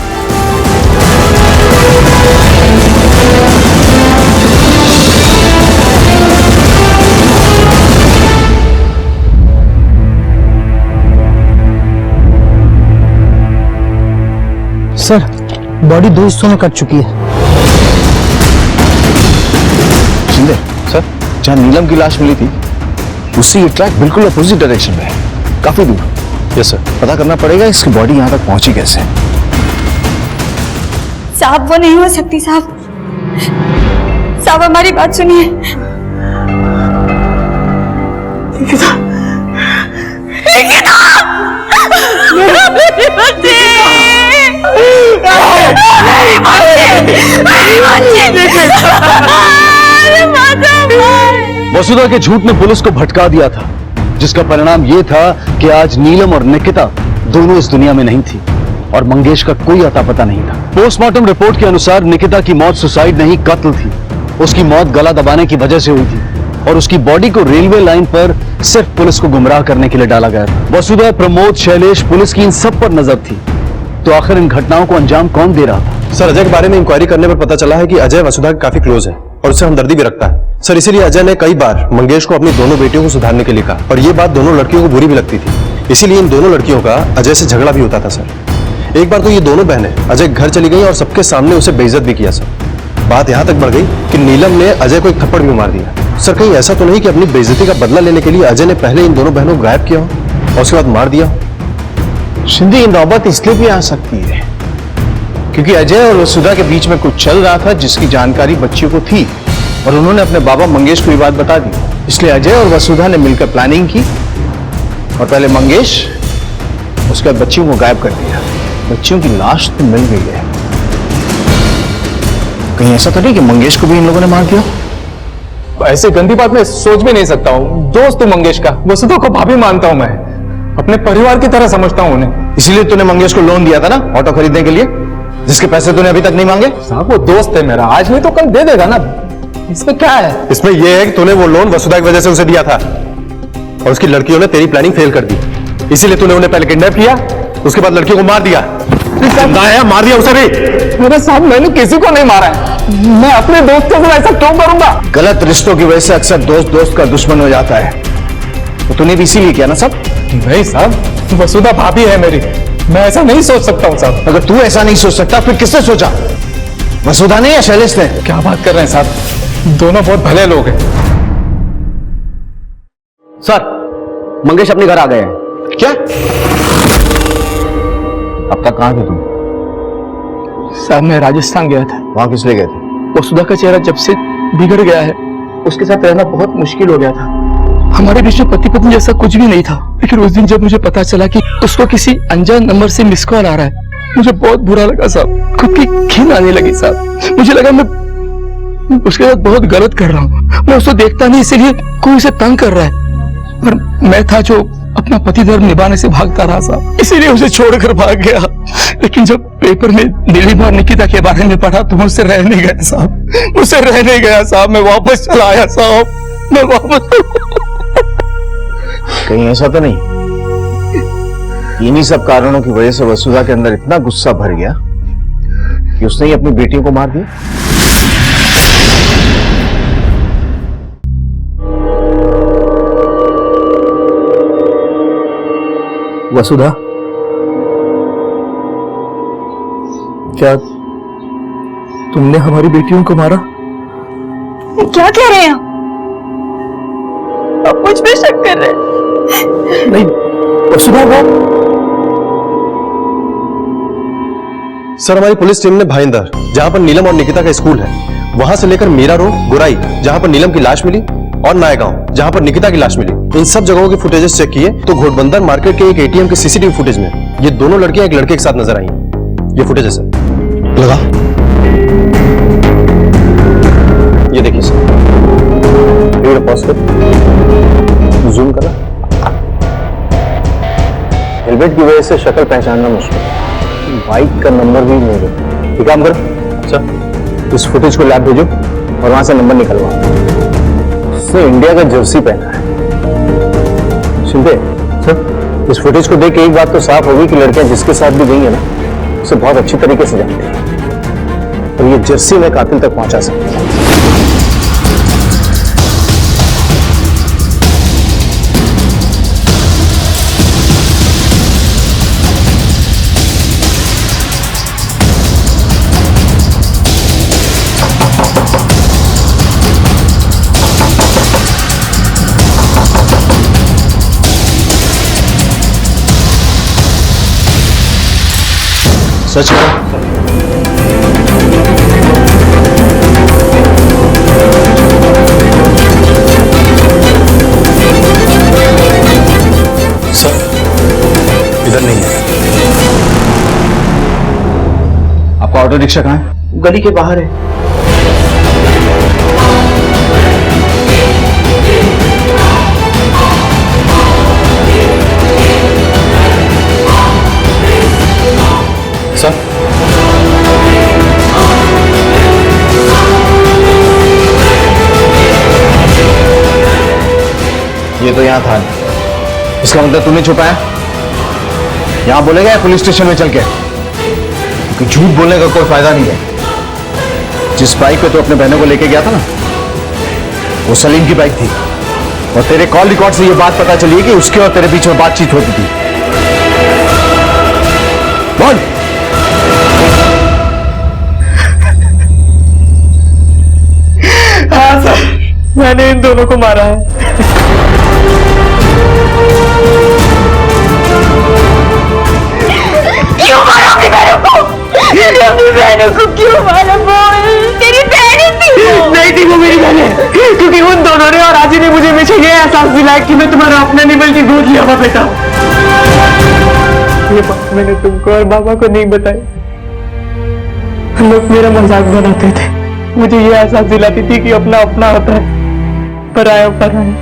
सर, बॉडी 2 हिस्सों में कट चुकी है। शिंदे सर, जहां नीलम की लाश मिली थी उससे ये ट्रैक बिल्कुल अपोजिट डायरेक्शन में है, काफी दूर। Yes sir. पता करना पड़ेगा इसकी बॉडी यहां तक पहुंची कैसे। साहब वो नहीं हो सकती साहब। साहब हमारी बात सुनिए। मेरी बच्ची! वसुधा के झूठ ने पुलिस को भटका दिया था, जिसका परिणाम यह था कि आज नीलम और निकिता दोनों इस दुनिया में नहीं थी और मंगेश का कोई अता पता नहीं था। पोस्टमार्टम रिपोर्ट के अनुसार निकिता की मौत सुसाइड नहीं, कत्ल थी। उसकी मौत गला दबाने की वजह से हुई थी और उसकी बॉडी को रेलवे लाइन पर सिर्फ पुलिस को गुमराह करने के लिए डाला गया था। वसुधा, प्रमोद, शैलेश, पुलिस की इन सब पर नजर थी। तो आखिर इन घटनाओं को अंजाम कौन दे रहा था? सर, अजय के बारे में इंक्वायरी करने पर पता चला है कि अजय वसुधा के काफी क्लोज है और उससे हमदर्दी भी रखता है। सर, इसीलिए अजय ने कई बार मंगेश को अपनी दोनों बेटियों को सुधारने के लिए कहा और ये बात दोनों लड़कियों को बुरी भी लगती थी। इसीलिए इन दोनों लड़कियों का अजय से झगड़ा भी होता था। सर, एक बार तो ये दोनों बहनें अजय घर चली गई और सबके सामने उसे बेइज्जत भी किया। सर, बात यहां तक बढ़ गई कि नीलम ने अजय को एक थप्पड़ भी मार दिया। सर, कहीं ऐसा तो नहीं कि अपनी बेइज्जती का बदला लेने के लिए अजय ने पहले इन दोनों बहनों को गायब किया हो और उसके बाद मार दिया? शिंदे, ये नौबत इसलिए भी आ सकती है क्योंकि अजय और वसुधा के बीच में कुछ चल रहा था जिसकी जानकारी बच्चियों को थी और उन्होंने अपने बाबा मंगेश को ये बात बता दी। इसलिए अजय और वसुधा ने मिलकर प्लानिंग की और पहले मंगेश, उसके बाद बच्चियों को गायब कर दिया। बच्चियों की लाश तो मिल गई है, कहीं ऐसा तो नहीं कि मंगेश को भी इन लोगों ने मार दिया? ऐसी गंदी बात मैं सोच भी नहीं सकता हूँ। दोस्त हूँ मंगेश का, वसुधा को भाभी मानता हूँ मैं, अपने परिवार की तरह समझता हूँ उन्हें। इसीलिए तूने मंगेश को लोन दिया था ना ऑटो खरीदने के लिए, जिसके पैसे तूने अभी तक नहीं मांगे? साहब, वो दोस्त है मेरा, आज नहीं तो कल दे देगा ना। इसमें क्या है? इसमें यह है कि तूने वो लोन वसुधा की वजह से उसे दिया था और उसकी लड़कियों ने तेरी प्लानिंग फेल कर दी। इसीलिए तूने उन्हें पहले किडनैप किया, उसके बाद लड़कियों को मार दिया। मार दिया उसे भी। मेरे साहब, मैंने किसी को नहीं मारा है। मैं अपने दोस्त के साथ ऐसा क्यों करूंगा? गलत रिश्तों की वजह से अक्सर दोस्त दोस्त का दुश्मन हो जाता है। तो तूने भी इसीलिए किया ना सब? नहीं साहब, वसुधा भाभी है मेरी, मैं ऐसा नहीं सोच सकता हूँ साहब। अगर तू ऐसा नहीं सोच सकता फिर किसने सोचा? वसुधा ने या शैलेश ने? क्या बात कर रहे हैं साहब, दोनों बहुत भले लोग हैं। सर, मंगेश अपने घर आ गए हैं। क्या? अब तक कहां थे तुम? साहब, मैं राजस्थान गया था। वहां किस लिए गए थे? वसुधा का चेहरा जब से बिगड़ गया है, उसके साथ रहना बहुत मुश्किल हो गया था। हमारे बीच में पति पत्नी जैसा कुछ भी नहीं था, लेकिन उस दिन जब मुझे पता चला कि उसको किसी अनजान नंबर से मिस कॉल आ रहा है, मुझे बहुत बुरा लगा साहब। खुद की घिन आने लगी साहब। मुझे लगा मैं उसके साथ बहुत गलत कर रहा हूँ। मैं उसको देखता नहीं, इसीलिए कोई उसे तंग कर रहा है, पर मैं था जो अपना पति धर्म निभाने से भागता रहा साहब, इसीलिए उसे छोड़कर भाग गया। लेकिन जब पेपर में नीलिमा और निकिता के बारे में पढ़ा तो मुझसे रह नहीं गया साहब, मुझसे रह नहीं गया साहब। मैं वापस चला आया साहब, मैं वापस। कहीं ऐसा तो नहीं इन्हीं सब कारणों की वजह से वसुधा के अंदर इतना गुस्सा भर गया कि उसने ही अपनी बेटियों को मार दिया? वसुधा, क्या तुमने हमारी बेटियों को मारा? क्या कह रहे हैं आप मुझ पे शक कर रहे हैं? नहीं वसुधा, वो सर, हमारी पुलिस टीम ने भाईंदर, जहां पर नीलम और निकिता का स्कूल है, वहां से लेकर मीरा रोड, गुराई, जहां पर नीलम की लाश मिली, और नायगांव, जहां पर निकिता की लाश मिली, इन सब जगहों की फुटेजेस चेक किए तो घोड़बंदर मार्केट के एक एटीएम के सीसीटीवी फुटेज में ये दोनों लड़कियां एक लड़के के साथ नजर आई। ये फुटेज है सर, लगा ये देखिए सर, जूम करा। हेलमेट की वजह से शक्ल पहचानना मुश्किल है, बाइक का नंबर भी नहीं है। एक काम करो सर, इस फुटेज को लैब भेजो और वहां से नंबर निकलवाओ। उसने इंडिया का जर्सी पहना है। सुनते सर, इस फुटेज को देख के एक बात तो साफ होगी कि लड़कियां जिसके साथ भी गई है ना, उसे बहुत अच्छी तरीके से जानती है और ये जर्सी में कातिल तक पहुंचा सकती है। सच है सर, इधर नहीं है। आपका ऑटो रिक्शा कहाँ है? गली के बाहर है। सर, ये तो यहां था, इसका मतलब तूने छुपाया? यहां बोलेगा या पुलिस स्टेशन में चल के? क्योंकि झूठ बोलने का कोई फायदा नहीं है। जिस बाइक पे तू अपने बहनों को लेके गया था ना, वो सलीम की बाइक थी, और तेरे कॉल रिकॉर्ड से ये बात पता चली है कि उसके और तेरे बीच में बातचीत होती थी। बोल। हाँ सर, मैंने इन दोनों को मारा है। क्यों मारा अपनी बहनों को? अपनी बहनों को क्यों मारा? बोल, तेरी बहन थी वो। नहीं थी वो मेरी बहन, क्योंकि उन दोनों ने और आजी ने मुझे हमेशा ये एहसास दिलाया कि मैं तुम्हारा अपना नहीं बल्कि गोद लिया हुआ बेटा। ये बात मैंने तुमको और बाबा को नहीं बताई। लोग मेरा मजाक बनाते थे, मुझे ये एहसास दिलाती थी कि अपना अपना होता है, पराया पराया।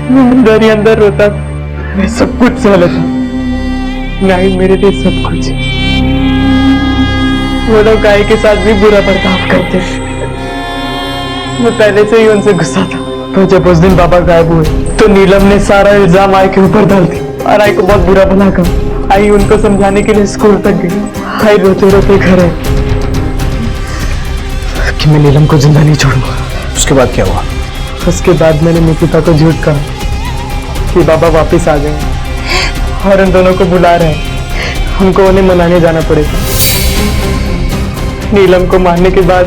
मैं अंदर ही अंदर रोता था, मैं सब कुछ सह लेता, गाय मेरे लिए सब कुछ। वो लोग गाय के साथ भी बुरा बर्ताव करते थे, मैं पहले से ही उनसे गुस्सा था। तो जब उस दिन बाबा गायब हुए तो नीलम ने सारा इल्जाम आई के ऊपर डाल दिया और आई को बहुत बुरा बना कर आई उनको समझाने के लिए स्कूल तक गई। आई रोते रोते घर है कि मैं नीलम को जिंदा नहीं छोड़ूंगा। उसके बाद क्या हुआ? उसके बाद मैंने निकिता को झूठ कहा कि बाबा वापस आ गए और उन दोनों को बुला रहे हैं, हमको उन्हें मनाने जाना पड़ेगा। नीलम को मारने के बाद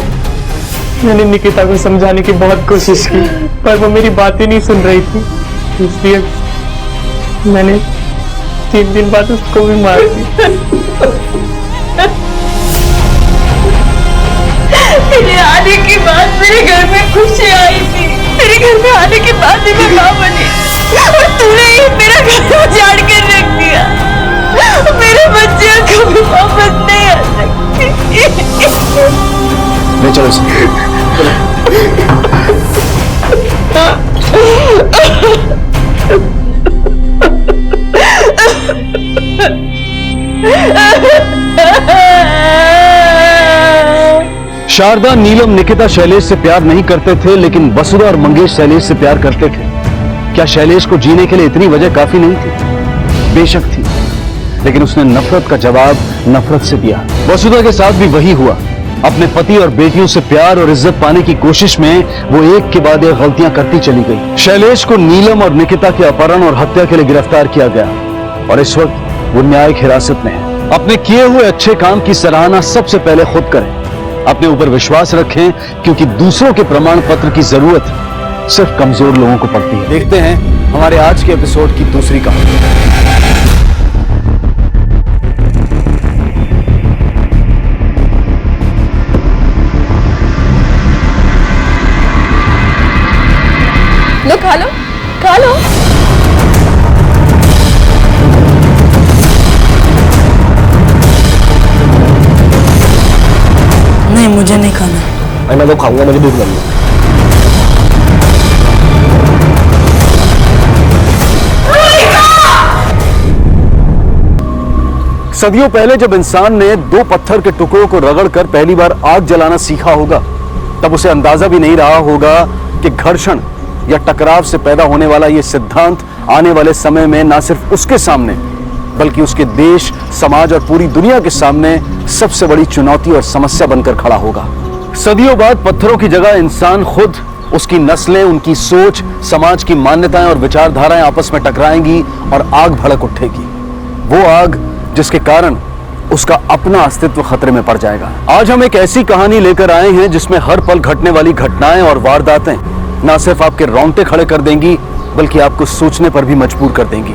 मैंने निकिता को समझाने की बहुत कोशिश की, पर वो मेरी बात ही नहीं सुन रही थी, इसलिए मैंने 3 दिन बाद उसको भी मार दिया। तेरे आने के बाद मेरे घर में खुशी आई थी, तेरे घर में आने के बाद ही मैं माँ बनी और तूने ही मेरा घर उजाड़ कर रख दिया। मेरे बच्चे कभी वापस नहीं आ सकते। ले चलो इसे। शारदा, नीलम, निकिता शैलेश से प्यार नहीं करते थे, लेकिन वसुधा और मंगेश शैलेश से प्यार करते थे। क्या शैलेश को जीने के लिए इतनी वजह काफी नहीं थी? बेशक थी, लेकिन उसने नफरत का जवाब नफरत से दिया। वसुधा के साथ भी वही हुआ। अपने पति और बेटियों से प्यार और इज्जत पाने की कोशिश में वो एक के बाद एक गलतियां करती चली गई। शैलेश को नीलम और निकिता के अपहरण और हत्या के लिए गिरफ्तार किया गया और इस वक्त वो न्यायिक हिरासत में है। अपने किए हुए अच्छे काम की सराहना सबसे पहले खुद करें, अपने ऊपर विश्वास रखें, क्योंकि दूसरों के प्रमाण पत्र की जरूरत सिर्फ कमजोर लोगों को पड़ती है। देखते हैं हमारे आज के एपिसोड की दूसरी कहानी। लो खा लो, खा लो। नहीं, मुझे नहीं खाना। मैं तो खाऊंगा, मुझे भूख लगी। सदियों पहले जब इंसान ने दो पत्थर के टुकड़ों को रगड़कर पहली बार आग जलाना सीखा होगा, तब उसे अंदाजा भी नहीं रहा होगा कि घर्षण या टकराव से पैदा होने वाला यह सिद्धांत आने वाले समय में न सिर्फ उसके सामने बल्कि उसके देश, समाज और पूरी दुनिया के सामने सबसे बड़ी चुनौती और समस्या बनकर खड़ा होगा। सदियों बाद पत्थरों की जगह इंसान खुद, उसकी नस्लें, उनकी सोच, समाज की मान्यताएं और विचारधाराएं आपस में टकराएंगी और आग भड़क उठेगी। वो आग जिसके कारण उसका अपना अस्तित्व खतरे में पड़ जाएगा। आज हम एक ऐसी कहानी लेकर आए हैं जिसमें हर पल घटने वाली घटनाएं और वारदातें न सिर्फ आपके रोंगटे खड़े कर देंगी बल्कि आपको सोचने पर भी मजबूर कर देंगी।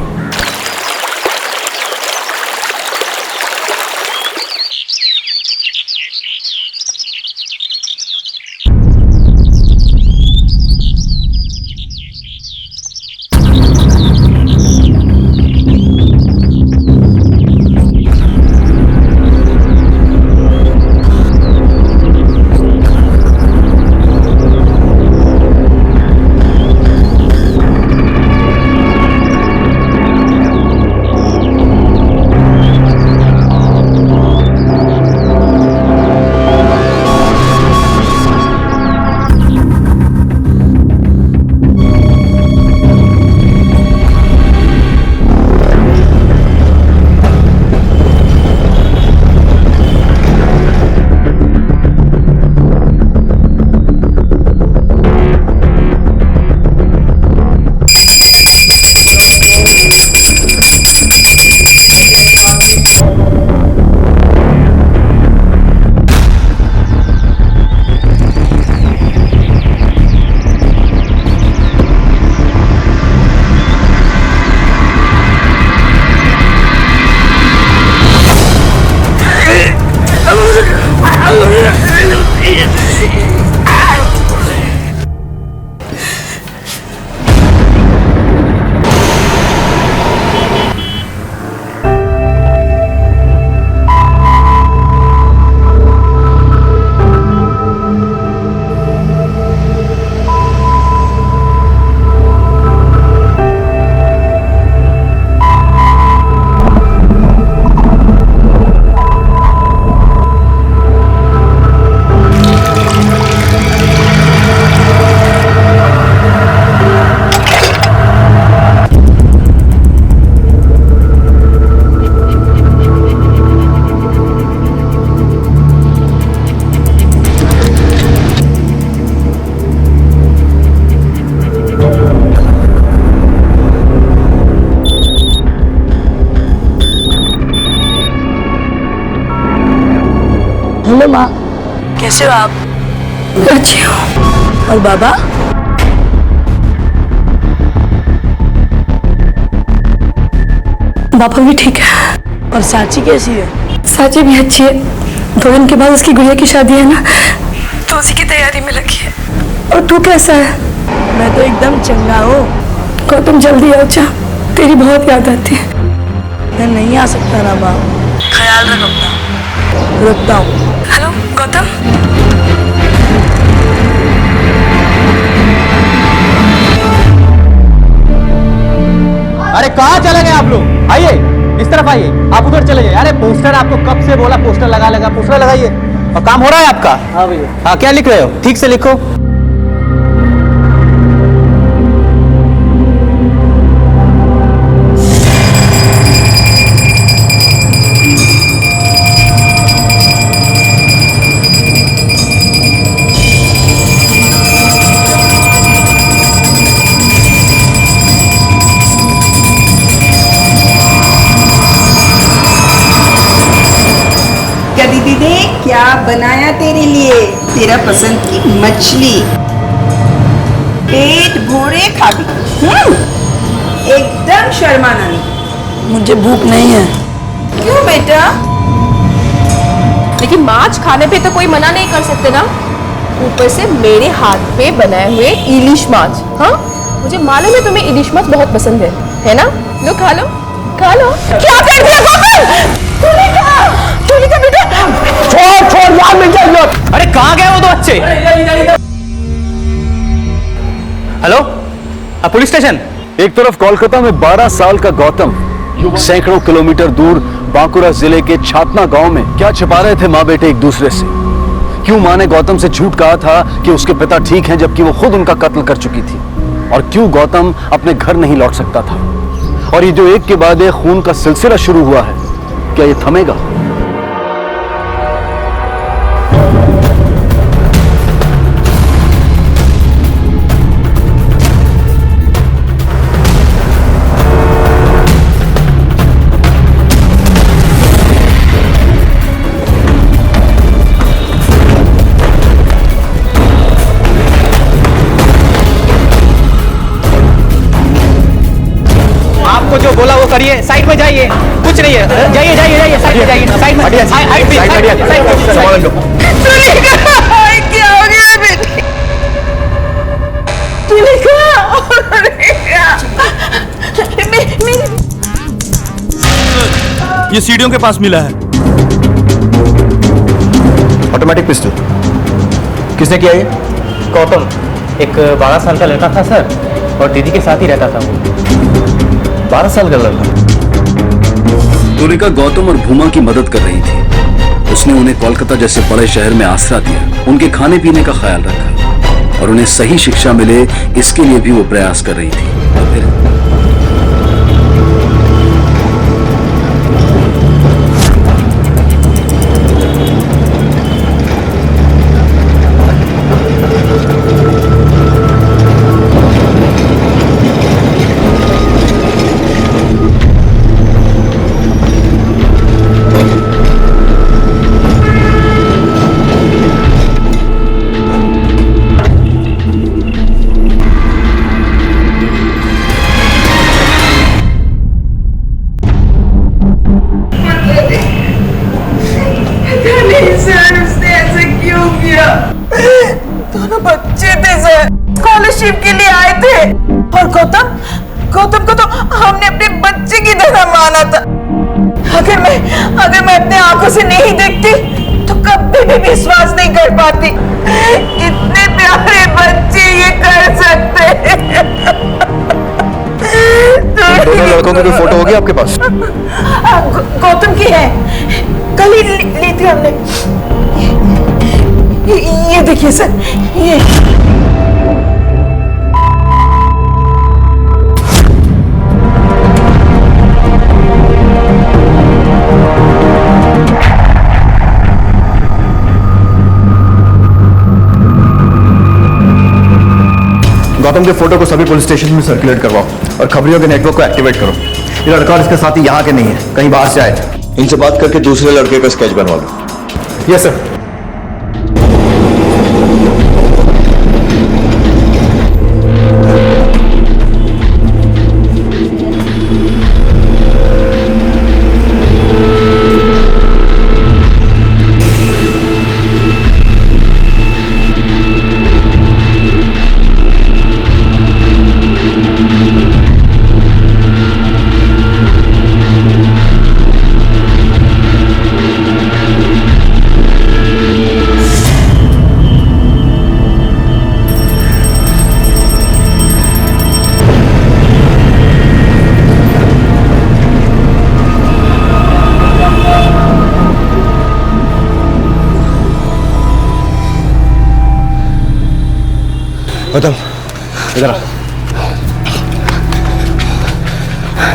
हेलो माँ, कैसे हो आप? अच्छी हो। और बाबा? पापा भी ठीक है। और साची कैसी है? साची भी अच्छी है। 2 दिन के बाद उसकी गुड़िया की शादी है ना, तो उसी की तैयारी में लगी है। और तू कैसा है? मैं तो एकदम चंगा हूँ। गौतम जल्दी आओ, जा, तेरी बहुत याद आती है। मैं नहीं आ सकता ना बाप, ख्याल रख अपना, रखता हूँ। हेलो गौतम। अरे कहाँ चले गए आप लोग? आइए, इस तरफ आइए, आप उधर चले जाइए। अरे पोस्टर, आपको कब से बोला पोस्टर लगा पोस्टर लगाइए। और काम हो रहा है आपका? हाँ भैया। हाँ, क्या लिख रहे हो? ठीक से लिखो। दीदी ने क्या बनाया तेरे लिए? तेरा पसंद की मछली, पेट भोरे खा भी, एकदम शर्माना नहीं। मुझे भूख नहीं है। क्यों बेटा? लेकिन माछ खाने पे तो कोई मना नहीं कर सकते ना, ऊपर से मेरे हाथ पे बनाए हुए इलिश माछ। हाँ, मुझे मालूम है तुम्हें इलिश माछ बहुत पसंद है ना? लो खा लो, खा लो। क्या कर दिया गौतम? तूने क्या बेटा? छोड़ यार, मिल जाइए। अरे कहाँ गए वो दो बच्चे? Hello, police station. एक तरफ कोलकाता में 12 साल का गौतम सैकड़ों किलोमीटर दूर बांकुरा जिले के छातना गांव में क्या छिपा रहे थे माँ बेटे एक दूसरे से? क्यों माँ ने गौतम से झूठ कहा था कि उसके पिता ठीक हैं, जबकि वो खुद उनका कत्ल कर चुकी थी? और क्यों गौतम अपने घर नहीं लौट सकता था? और ये जो एक के बाद एक खून का सिलसिला शुरू हुआ है, क्या ये थमेगा? आपको जो बोला वो करिए, साइड में जाइए, कुछ नहीं है, जाइए जाइए जाइए, साइड में जाइए, साइड में, क्या हो गया बेटी? ये सीढ़ियों के पास मिला है। ऑटोमेटिक पिस्टल किसने किया ये? गौतम एक 12 साल का लड़का था सर, और दीदी के साथ ही रहता था वो। 12 साल का लड़का? तुलिका गौतम और भूमा की मदद कर रही थी। उसने उन्हें कोलकाता जैसे बड़े शहर में आसरा दिया, उनके खाने पीने का ख्याल रखा और उन्हें सही शिक्षा मिले, इसके लिए भी वो प्रयास कर रही थी। और फिर दोनों बच्चे थे सर, स्कॉलरशिप के लिए आए थे, और गौतम को तो हमने अपने बच्चे की तरह माना था। अगर मैं अपने आंखों से नहीं देखती तो कभी भी विश्वास नहीं कर पाती। इतने प्यारे बच्चे ये कर सकते हैं। दोनों लड़कों की कोई फोटो होगी आपके पास? गौतम की है, कल ही ली थी हमने। ये देखिए सर, ये गौतम के फोटो को सभी पुलिस स्टेशन में सर्कुलेट करवाओ और खबरियों के नेटवर्क को एक्टिवेट करो। ये लड़का और इसके साथी यहाँ के नहीं है, कहीं बाहर से आए। इनसे बात करके दूसरे लड़के का स्केच बनवा दो। Yes sir. गौतम इधर आ।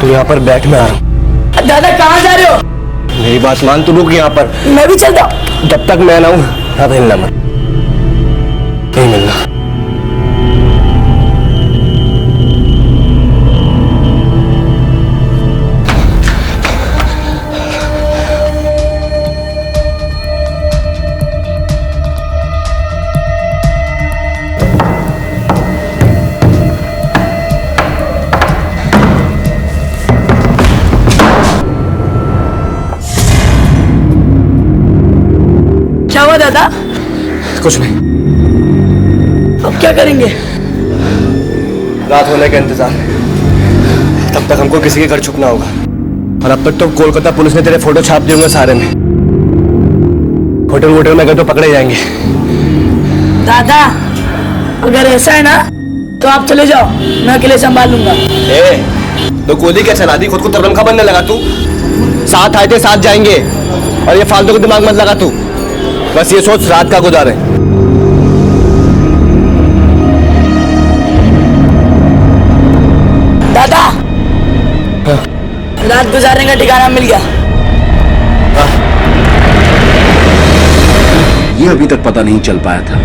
तू यहाँ पर बैठ, मैं आ रहा हूँ। दादा कहाँ जा रहे हो? मेरी बात मान, तू रुक यहाँ पर। मैं भी चलता हूँ। जब तक मैं ना हूँ यहाँ पे हिलना मत, नहीं मिलना। क्या हुआ दादा? कुछ नहीं, अब क्या करेंगे? रात होने का इंतजार, तब तक हमको किसी के घर छुपना होगा। और अब तक तो कोलकाता पुलिस ने तेरे फोटो छाप दिए होंगे सारे में। होटल में गए तो पकड़े जाएंगे। दादा अगर ऐसा है ना तो आप चले जाओ, मैं अकेले संभाल लूंगा। तो गोली क्या चला दी, खुद को तरनखा बनने लगा तू। साथ आए थे साथ जाएंगे, और ये फालतू को दिमाग मत लगा तू। बस ये सोच रात का गुजारे। दादा रात गुजारने का ठिकाना मिल गया। ये अभी तक पता नहीं चल पाया था,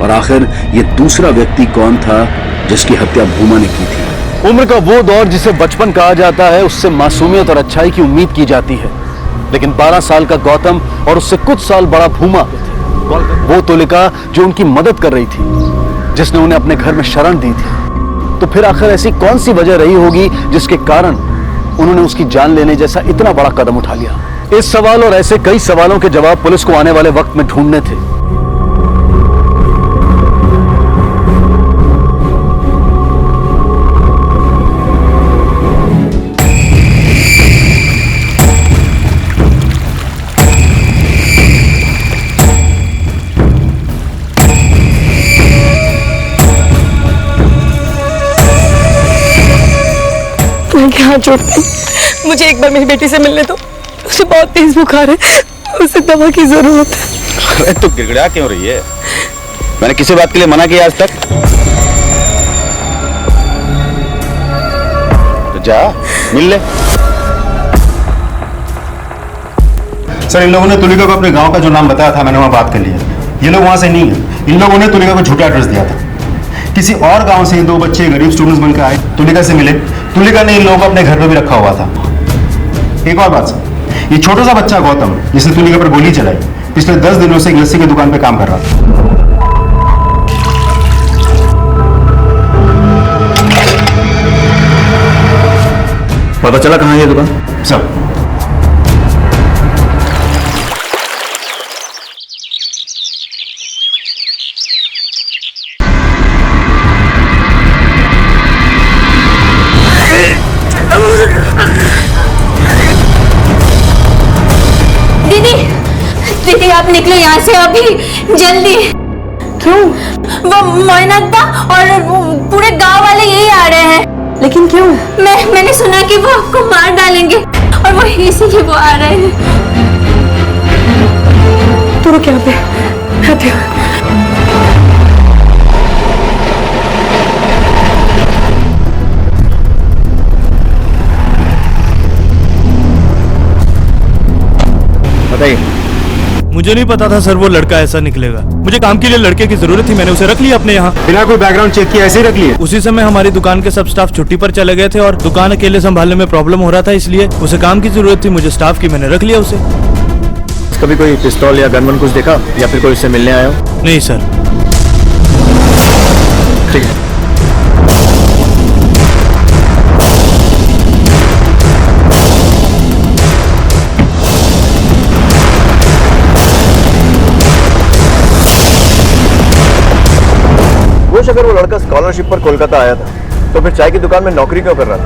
और आखिर ये दूसरा व्यक्ति कौन था जिसकी हत्या भूमा ने की थी। उम्र का वो दौर जिसे बचपन कहा जाता है, उससे मासूमियत और अच्छाई की उम्मीद की जाती है। लेकिन 12 साल का गौतम और उससे कुछ साल बड़ा भूमा, वो तुलिका जो उनकी मदद कर रही थी, जिसने उन्हें अपने घर में शरण दी थी। तो फिर आखिर ऐसी कौन सी वजह रही होगी जिसके कारण उन्होंने उसकी जान लेने जैसा इतना बड़ा कदम उठा लिया? इस सवाल और ऐसे कई सवालों के जवाब पुलिस को आने वाले वक्त में ढूंढने थे। हाथ जोड़ती, मुझे एक बार मेरी बेटी से मिलने दो। उसे बहुत तेज बुखार है, उसे दवा की जरूरत है। अरे तू गिड़गिड़ा क्यों रही है? मैंने किसी बात के लिए मना किया आज तक? तो जा मिल ले। सर, इन लोगों ने तुलिका को अपने गांव का जो नाम बताया था, मैंने वहां बात कर लिया। ये लोग वहां से नहीं है। इन लोगों ने तुलिका को झूठा एड्रेस दिया था। किसी और गांव से 2 बच्चे गरीब स्टूडेंट्स बनकर आए, तुलिका से मिले। तुलिका ने इन लोगों को अपने घर पर भी रखा हुआ था। एक और बात सर, ये छोटा सा बच्चा गौतम, जिसने तुलिका पर गोली चलाई, पिछले 10 दिनों से एक लस्सी की दुकान पर काम कर रहा था। पता चला कहाँ है ये दुकान? सब दीदी आप निकलो यहाँ से अभी, जल्दी। क्यों? वो मोइनअक्का और पूरे गांव वाले यही आ रहे हैं। लेकिन क्यों? मैंने सुना कि वो आपको मार डालेंगे, और वो इसीलिए वो आ रहे हैं। तो रुक यहाँ पे, बताइए। मुझे नहीं पता था सर वो लड़का ऐसा निकलेगा। मुझे काम के लिए लड़के की जरूरत थी, मैंने उसे रख लिया अपने यहाँ। बिना कोई बैकग्राउंड चेक किए ऐसे ही रख लिए? उसी समय हमारी दुकान के सब स्टाफ छुट्टी पर चले गए थे और दुकान अकेले संभालने में प्रॉब्लम हो रहा था, इसलिए उसे काम की जरूरत थी, मुझे स्टाफ की, मैंने रख लिया उसे। कभी कोई पिस्तौल या गन कुछ देखा, या फिर कोई उससे मिलने आया हो? नहीं सर। ठीक है। अगर वो लड़का स्कॉलरशिप पर कोलकाता आया था, तो फिर चाय की दुकान में नौकरी क्यों कर रहा था?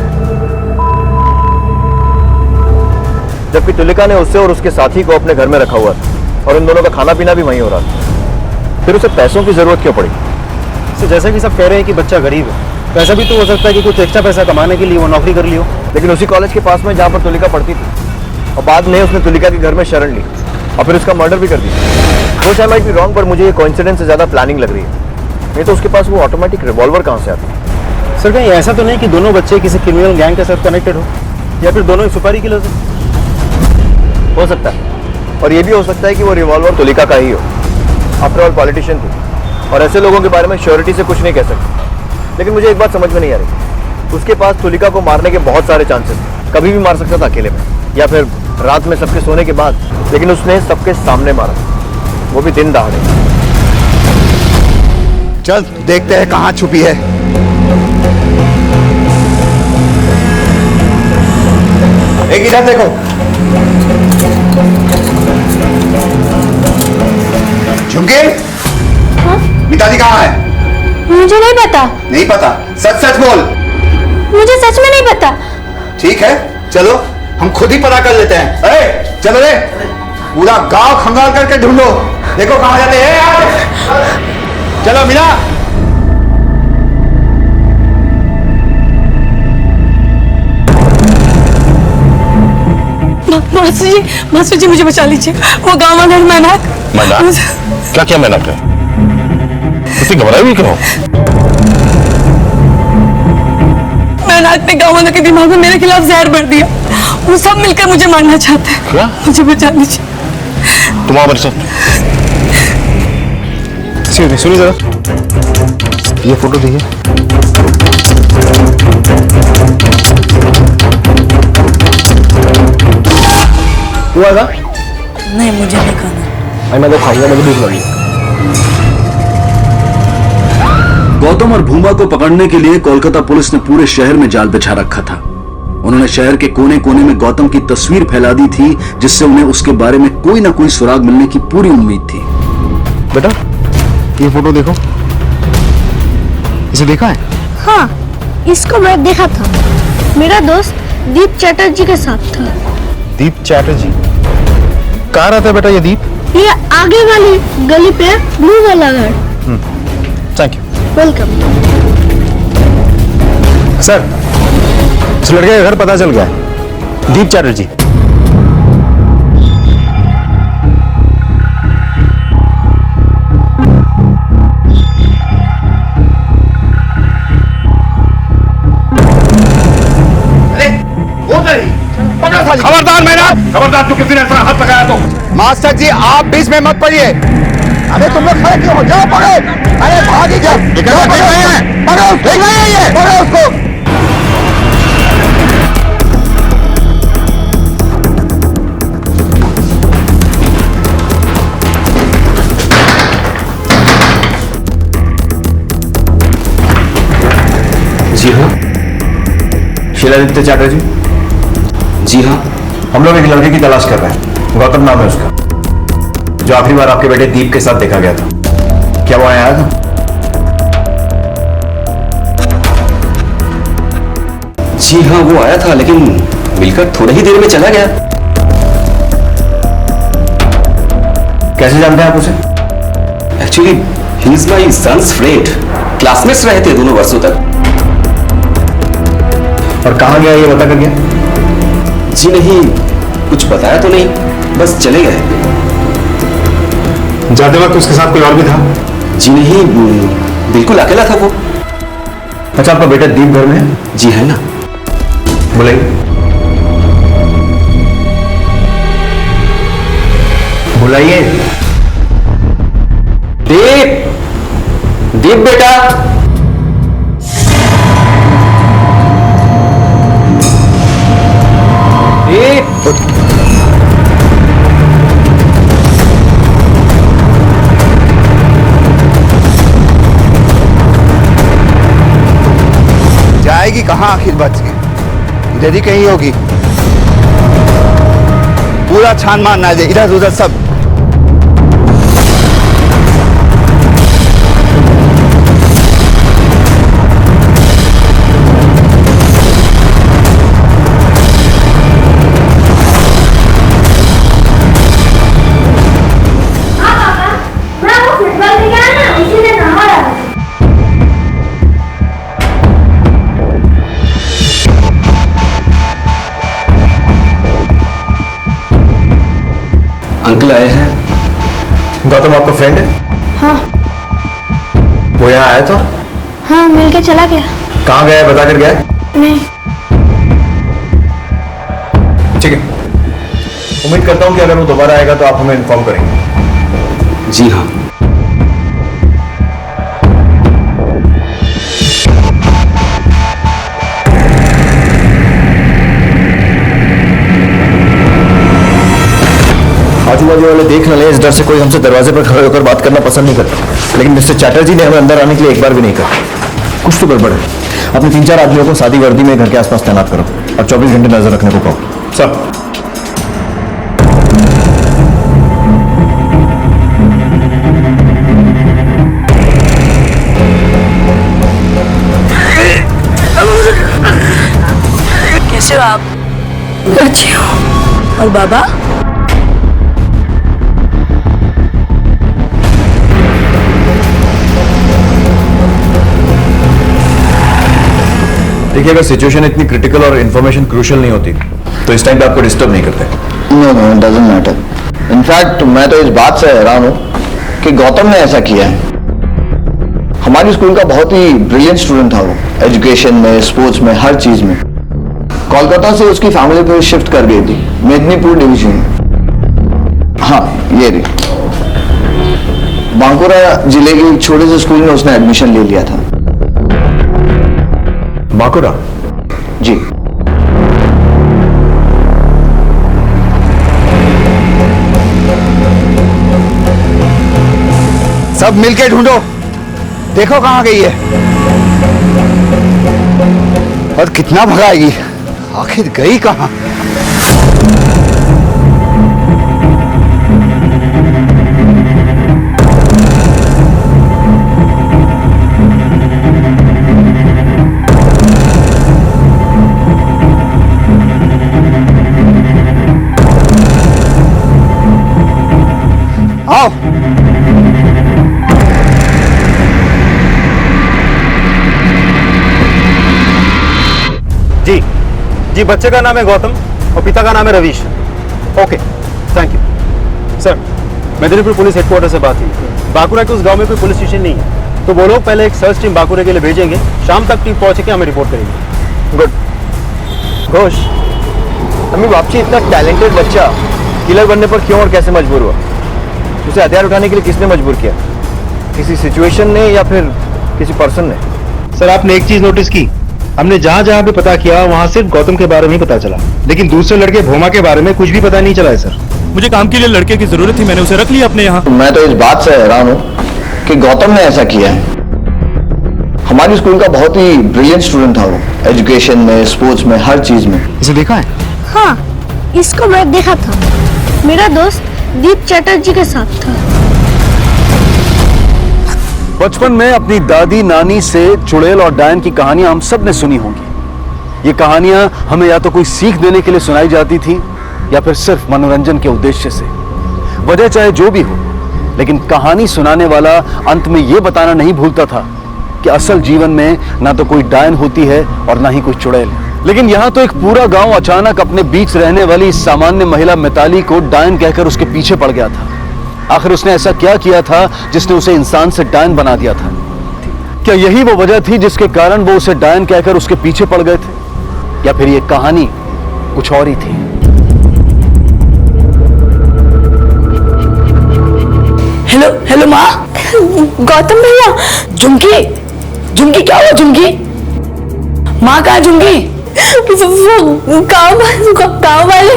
जबकि तुलिका ने उसे और उसके साथी को अपने घर में रखा हुआ था, और उन दोनों का खाना पीना भी वहीं हो रहा था। फिर उसे पैसों की जरूरत क्यों पड़ी? तो जैसे कि सब कह रहे हैं कि बच्चा गरीब है, तो ऐसा भी तो हो सकता है कि कुछ एक्स्ट्रा पैसा कमाने के लिए वो नौकरी कर लियो। लेकिन उसी कॉलेज के पास में जहाँ पर तुलिका पढ़ती थी, और बाद में उसने तुलिका के घर में शरण ली और फिर उसका मर्डर भी कर दिया। वो आई माइट बी रॉन्ग, पर मुझे ये कोइंसिडेंस से ज्यादा प्लानिंग लग रही है। नहीं तो उसके पास वो ऑटोमेटिक रिवॉल्वर कहाँ से आता? सर कहीं ऐसा तो नहीं कि दोनों बच्चे किसी क्रिमिनल गैंग के साथ कनेक्टेड हो, या फिर दोनों ही सुपारी किलर्स हो सकता है, और ये भी हो सकता है कि वो रिवॉल्वर तुलिका का ही हो। आफ्टर ऑल पॉलिटिशियन थी, और ऐसे लोगों के बारे में श्योरिटी से कुछ नहीं कह सकते। लेकिन मुझे एक बात समझ में नहीं आ रही, उसके पास तुलिका को मारने के बहुत सारे चांसेस थे। कभी भी मार सकता था अकेले में, या फिर रात में सबके सोने के बाद, लेकिन उसने सबके सामने मारा, वो भी दिन दहाड़े। चल देखते हैं कहाँ छुपी है। एक इधर देखो। झुमके, पिताजी कहाँ है? मुझे नहीं पता। नहीं पता? सच सच बोल। मुझे सच में नहीं पता। ठीक है, चलो हम खुद ही पता कर लेते हैं। अरे चलो रे, पूरा गांव खंगाल करके ढूंढो, देखो कहाँ जाते हैं यार। चलो मीरा। मास्टर जी मुझे बचा लीजिए, वो गाँव वाले मैनाक। क्या क्या मैंने क्या? इतनी घबराई हुई क्यों? मैनाक ने गाँव वालों के दिमाग में मेरे खिलाफ जहर भर दिया। वो सब मिलकर मुझे मारना चाहते हैं। क्या? मुझे बचा लीजिए। तुम आओ मेरे साथ। सुनिए जरा, ये फोटो देखिए। तू आएगा? नहीं, मुझे नहीं खाना। मैं तो खाऊंगा, मुझे भूख लगी। गौतम और भूमा को पकड़ने के लिए कोलकाता पुलिस ने पूरे शहर में जाल बिछा रखा था। उन्होंने शहर के कोने कोने में गौतम की तस्वीर फैला दी थी, जिससे उन्हें उसके बारे में कोई ना कोई सुराग मिलने की पूरी उम्मीद थी। बेटा ये फोटो देखो, इसे देखा है? हाँ, इसको मैं देखा था। मेरा दोस्त दीप चैटर्जी के साथ था। दीप चैटर्जी? कहाँ रहता है बेटा ये दीप? ये आगे वाली गली पे ब्लू वाला घर। Thank you. वेलकम। सर, इस लड़के का घर पता चल गया है, दीप चैटर्जी। खबरदार मेरा, खबरदार तू किसी ने ऐसा हाथ लगाया तो। मास्टर जी आप बीच में मत पड़िए। अरे तुम लोग खड़े क्यों हो? जाओ पकड़ो। अरे भाग ही जाओ। पकड़ो उसको। जी हाँ, शिलादित्य चैटर्जी। जी हाँ, हम लोग एक लड़के की तलाश कर रहे हैं, गौतम नाम है उसका, जो आखिरी बार आपके बेटे दीप के साथ देखा गया था। क्या वो आया था? जी हाँ, वो आया था, लेकिन मिलकर थोड़ी ही देर में चला गया। कैसे जानते हैं आप उसे? Actually he is my son's friend, classmates रहे थे दोनों वर्षों तक। और कहाँ गया ये बता कर गया? जी नहीं, कुछ बताया तो नहीं, बस चले गए। जाते वक्त उसके साथ कोई और भी था? जी नहीं, बिल्कुल अकेला था वो। अच्छा, आपका बेटा दीप घर में है? जी है ना। बुलाइए। बुलाइए। दीप, दीप बेटा। जाएगी कहाँ आखिर बच के? इधर ही कहीं होगी। पूरा छान मारना है, इधर उधर सब। अंकल आए हैं। गौतम आपका फ्रेंड है? हाँ। वो यहाँ आया था? हाँ, मिल के चला गया। कहाँ गया है बता कर गया है? नहीं। ठीक है, उम्मीद करता हूँ कि अगर वो दोबारा आएगा तो आप हमें इन्फॉर्म करेंगे। जी हाँ। आजू बाजू वाले देख न ले, इस डर से कोई हमसे दरवाजे पर खड़े होकर बात करना पसंद नहीं करता, लेकिन मिस्टर चैटर्जी ने हमें अंदर आने के लिए एक बार भी नहीं कहा। कुछ तो गड़बड़ है। अपने 3-4 आदमियों को सादी वर्दी में घर के आसपास तैनात करो और 24 घंटे नजर रखने को कहो। सर। कैसे हो आप? अच्छी हो। और बाबा? देखिए, अगर सिचुएशन इतनी क्रिटिकल और इन्फॉर्मेशन क्रूशियल नहीं होती तो इस टाइम पे आपको डिस्टर्ब नहीं करते। No, it doesn't matter. In fact मैं तो इस बात से हैरान हूं कि गौतम ने ऐसा किया है। हमारी स्कूल का बहुत ही ब्रिलियंट स्टूडेंट था वो, एजुकेशन में, स्पोर्ट्स में, हर चीज में। कोलकाता से उसकी फैमिली पे शिफ्ट कर गई थी, मेदिनीपुर डिवीजन। हाँ, ये रही। बांकुरा जिले के एक छोटे से स्कूल में उसने एडमिशन ले लिया था। बांकुरा? जी। सब मिलके ढूंढो, देखो कहां गई है और कितना भगाएगी, आखिर गई कहां? आओ। जी जी, बच्चे का नाम है गौतम और पिता का नाम है Ravish. Okay, thank you. Sir, Medinipur police headquarter से बात हुई। बांकुरा के उस गांव में कोई पुलिस स्टेशन नहीं है, तो वो लोग पहले एक सर्च टीम बांकुरा के लिए भेजेंगे। शाम तक टीम पहुंच के हमें रिपोर्ट करेंगे। गुड। घोष, अम्मी बापची इतना टैलेंटेड बच्चा किलर बनने पर क्यों और कैसे मजबूर हुआ? उसे हथियार उठाने के लिए किसने मजबूर किया? किसी सिचुएशन ने या फिर किसी पर्सन ने? सर, आपने एक चीज नोटिस की, हमने जहां जहां भी पता किया वहां सिर्फ गौतम के बारे में ही पता चला, लेकिन दूसरे लड़के भोमा के बारे में कुछ भी पता नहीं चला है। सर, मुझे काम के लिए लड़के की जरूरत थी, मैंने उसे रख लिया अपने यहाँ। मैं तो इस बात से हैरान हूं कि गौतम ने ऐसा किया है। हमारी स्कूल का बहुत ही ब्रिलियंट स्टूडेंट था वो, एजुकेशन में, स्पोर्ट्स में, हर चीज में। इसे देखा है? हाँ, इसको मैं देखा था। मेरा दोस्त दीप चैटर्जी के साथ था। बचपन में अपनी दादी नानी से चुड़ैल और डायन की कहानियां हम सब ने सुनी होंगी। ये कहानियां हमें या तो कोई सीख देने के लिए सुनाई जाती थी या फिर सिर्फ मनोरंजन के उद्देश्य से। वजह चाहे जो भी हो, लेकिन कहानी सुनाने वाला अंत में यह बताना नहीं भूलता था कि असल जीवन में ना तो कोई डायन होती है और ना ही कोई चुड़ैल। लेकिन यहां तो एक पूरा गांव अचानक अपने बीच रहने वाली इस सामान्य महिला मिताली को डायन कहकर उसके पीछे पड़ गया था। आखिर उसने ऐसा क्या किया था जिसने उसे इंसान से डायन बना दिया था? क्या यही वो वजह थी जिसके कारण वो उसे डायन कहकर उसके पीछे पड़ गए थे, या फिर ये कहानी कुछ और ही थी? हेलो हेलो माँ। गौतम भैया। झुमकी, झुमकी क्या हुआ? झुमकी माँ कहाँ? झुमकी वो गाँव वाले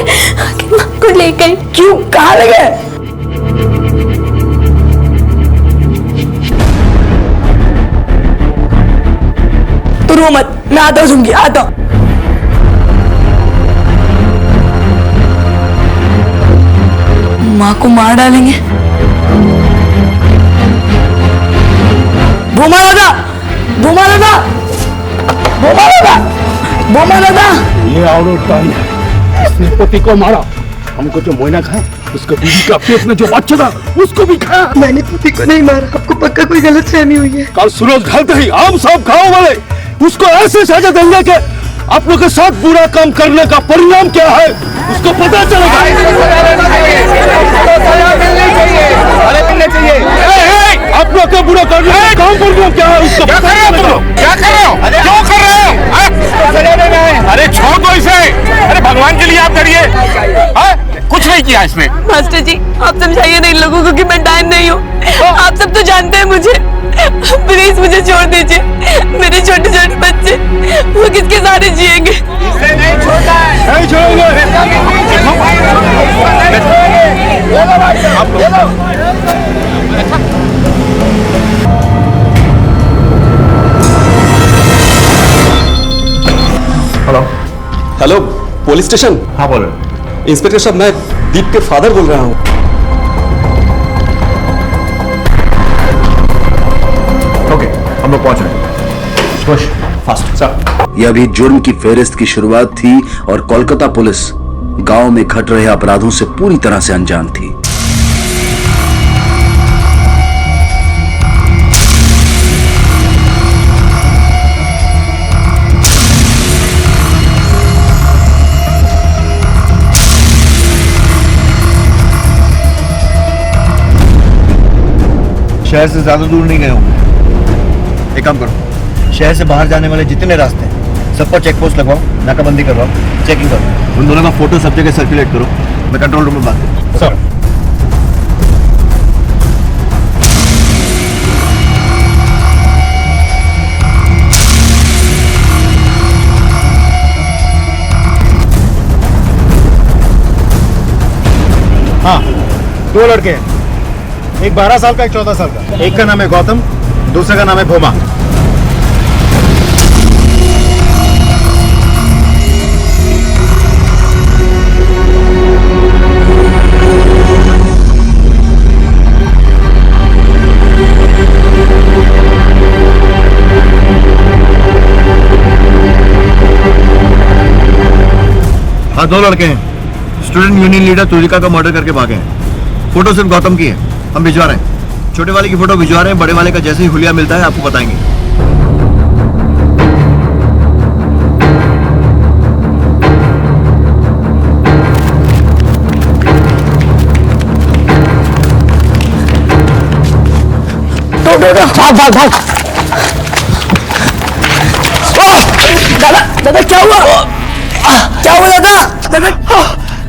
माँ को ले गए। क्यों? कहाँ ले गए? तो रो मत, मैं आता हूँ झुमकी, आता हूँ। माँ को मार डालेंगे। भूमा दादा, भूमा दादा, भूमा दादा, भूमा दादा। ये औरत अपने पति को मारा, हमको जो मोइना खाया, उसको बीवी का पेट में जो बच्चा था उसको भी खाया। मैंने पति को नहीं मारा, आपको पक्का कोई गलतफहमी हुई है। कल सूरज ढलते ही हम सब गाँव वाले उसको ऐसे सजा देंगे कि आप लोग के साथ बुरा काम करने का परिणाम क्या है उसको पता चलेगा। आप लोग का बुरा कर रहे हो, काम कर रहे हो क्या? क्या कर रहे हो तुम? क्या कर रहे हो? क्यों कर रहे हो? अरे छोड़ दो इसे। अरे भगवान के लिए आप करिए। कुछ नहीं किया इसने। मास्टर जी आप समझाइए ना इन लोगों को कि मैं डायन नहीं हूँ। आप सब तो जानते हैं मुझे। प्लीज मुझे छोड़ दीजिए। मेरे छोटे छोटे बच्चे वो किसके सहारे जिएंगे? इसे नहीं छोड़ना है। नहीं छोड़ेंगे। Hello hello police station. हाँ बोल रहे। इंस्पेक्टर साहब मैं दीप के फादर बोल रहा हूँ। ओके हम लोग पहुंच रहे हैं। Fast sir. यह भी जुर्म की फेहरिस्त की शुरुआत थी और कोलकाता पुलिस गांव में घट रहे अपराधों से पूरी तरह से अनजान थी। शहर से ज्यादा दूर नहीं गए होंगे। एक काम करो, शहर से बाहर जाने वाले जितने रास्ते हैं सब पर चेक पोस्ट लगवाओ, नाकाबंदी करवाओ, चेकिंग करो। उन दोनों का फोटो सब जगह सर्कुलेट करो। मैं कंट्रोल रूम में बात करूँ। सर। हाँ 2 लड़के हैं, एक 12 साल का, एक 14 साल का। एक का नाम है गौतम, दूसरे का नाम है भोमा। हाँ 2 लड़के हैं, स्टूडेंट यूनियन लीडर तुलिका का मर्डर करके भागे हैं। फोटो सिर्फ गौतम की है, हम भिजवा रहे हैं। छोटे वाले की फोटो भिजवा रहे हैं, बड़े वाले का जैसे ही हुलिया मिलता है आपको बताएंगे। भाग भाग भाग। दादा दादा क्या हुआ? क्या हुआ दादा? दादा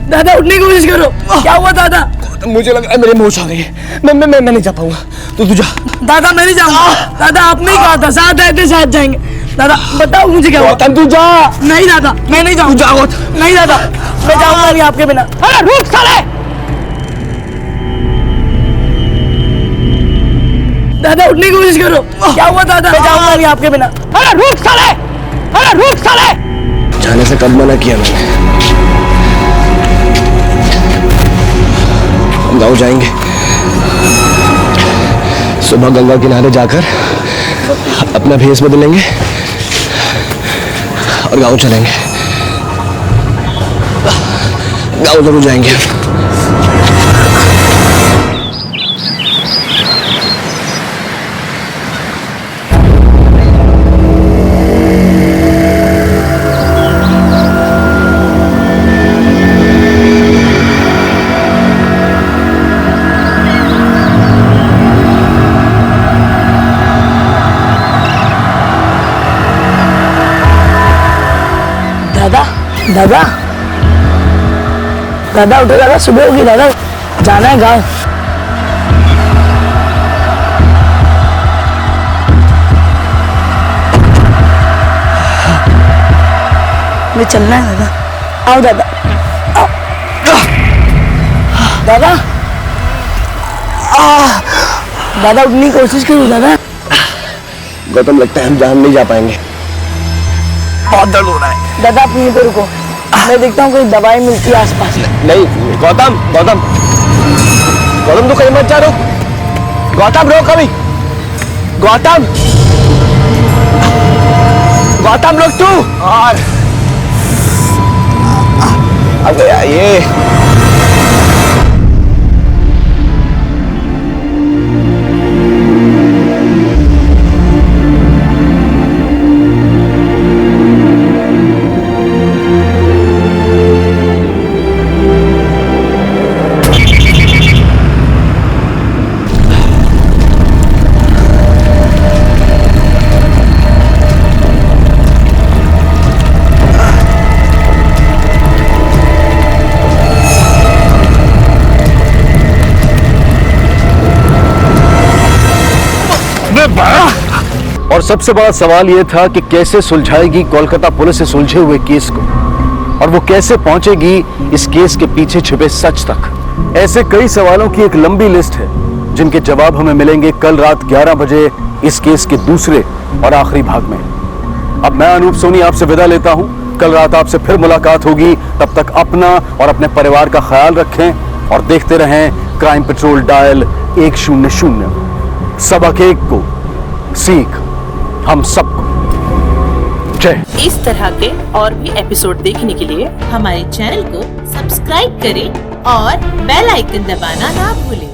दादा उठने की कोशिश करो। क्या हुआ दादा? मुझे लगा मेरे मुंह आ गई। मैं नहीं जा पाऊंगा। तू जा। दादा मैं नहीं जाऊंगा। दादा आपने ही कहा था साथ आए थे साथ जाएंगे। दादा बताओ मुझे क्या हुआ? तू जा। नहीं दादा मैं नहीं जाऊंगा। जाओ। नहीं दादा मैं जाऊंगा नहीं आपके बिना। अरे रुक साले। दादा उठने की कोशिश करो। क्या हुआ दादा? मैं जाऊंगा नहीं आपके बिना। अरे रुक साले। अरे रुक साले। जाने से कब मना किया मैंने? गांव जाएंगे, सुबह गंगा किनारे जाकर अपना भेष बदलेंगे और गांव चलेंगे। गांव जरूर जाएंगे। दादा दादा उठो दादा, सुबह होगी दादा, जाना है गांव। मैं चलना है दादा। आओ दादा आओ। दादा दादा उठने की कोशिश करो दादा। गौतम लगता है हम जान नहीं जा पाएंगे, बहुत दर्द हो रहा है। दादा आप यहीं पे रुको, मैं देखता हूँ कोई दवाई मिलती है आसपास। नहीं गौतम गौतम गौतम तू कहीं मत जा। रुक गौतम, रोक अभी। गौतम गौतम रुक तू। और अब ये और सबसे बड़ा सवाल यह था कि कैसे सुलझाएगी कोलकाता पुलिस इस उलझे हुए केस को, और वो कैसे पहुंचेगी इस केस के पीछे छिपे सच तक। ऐसे कई सवालों की एक लंबी लिस्ट है जिनके जवाब हमें मिलेंगे कल रात 11 बजे इस केस के दूसरे और आखिरी भाग में। अब मैं अनूप सोनी आपसे विदा लेता हूं। कल रात आपसे फिर मुलाकात होगी। तब तक अपना और अपने परिवार का ख्याल रखें और देखते रहें क्राइम पेट्रोल डायल 100। सबक एक को सीख हम सबको। जय। इस तरह के और भी एपिसोड देखने के लिए हमारे चैनल को सब्सक्राइब करें और बेल आइकन दबाना ना भूलें।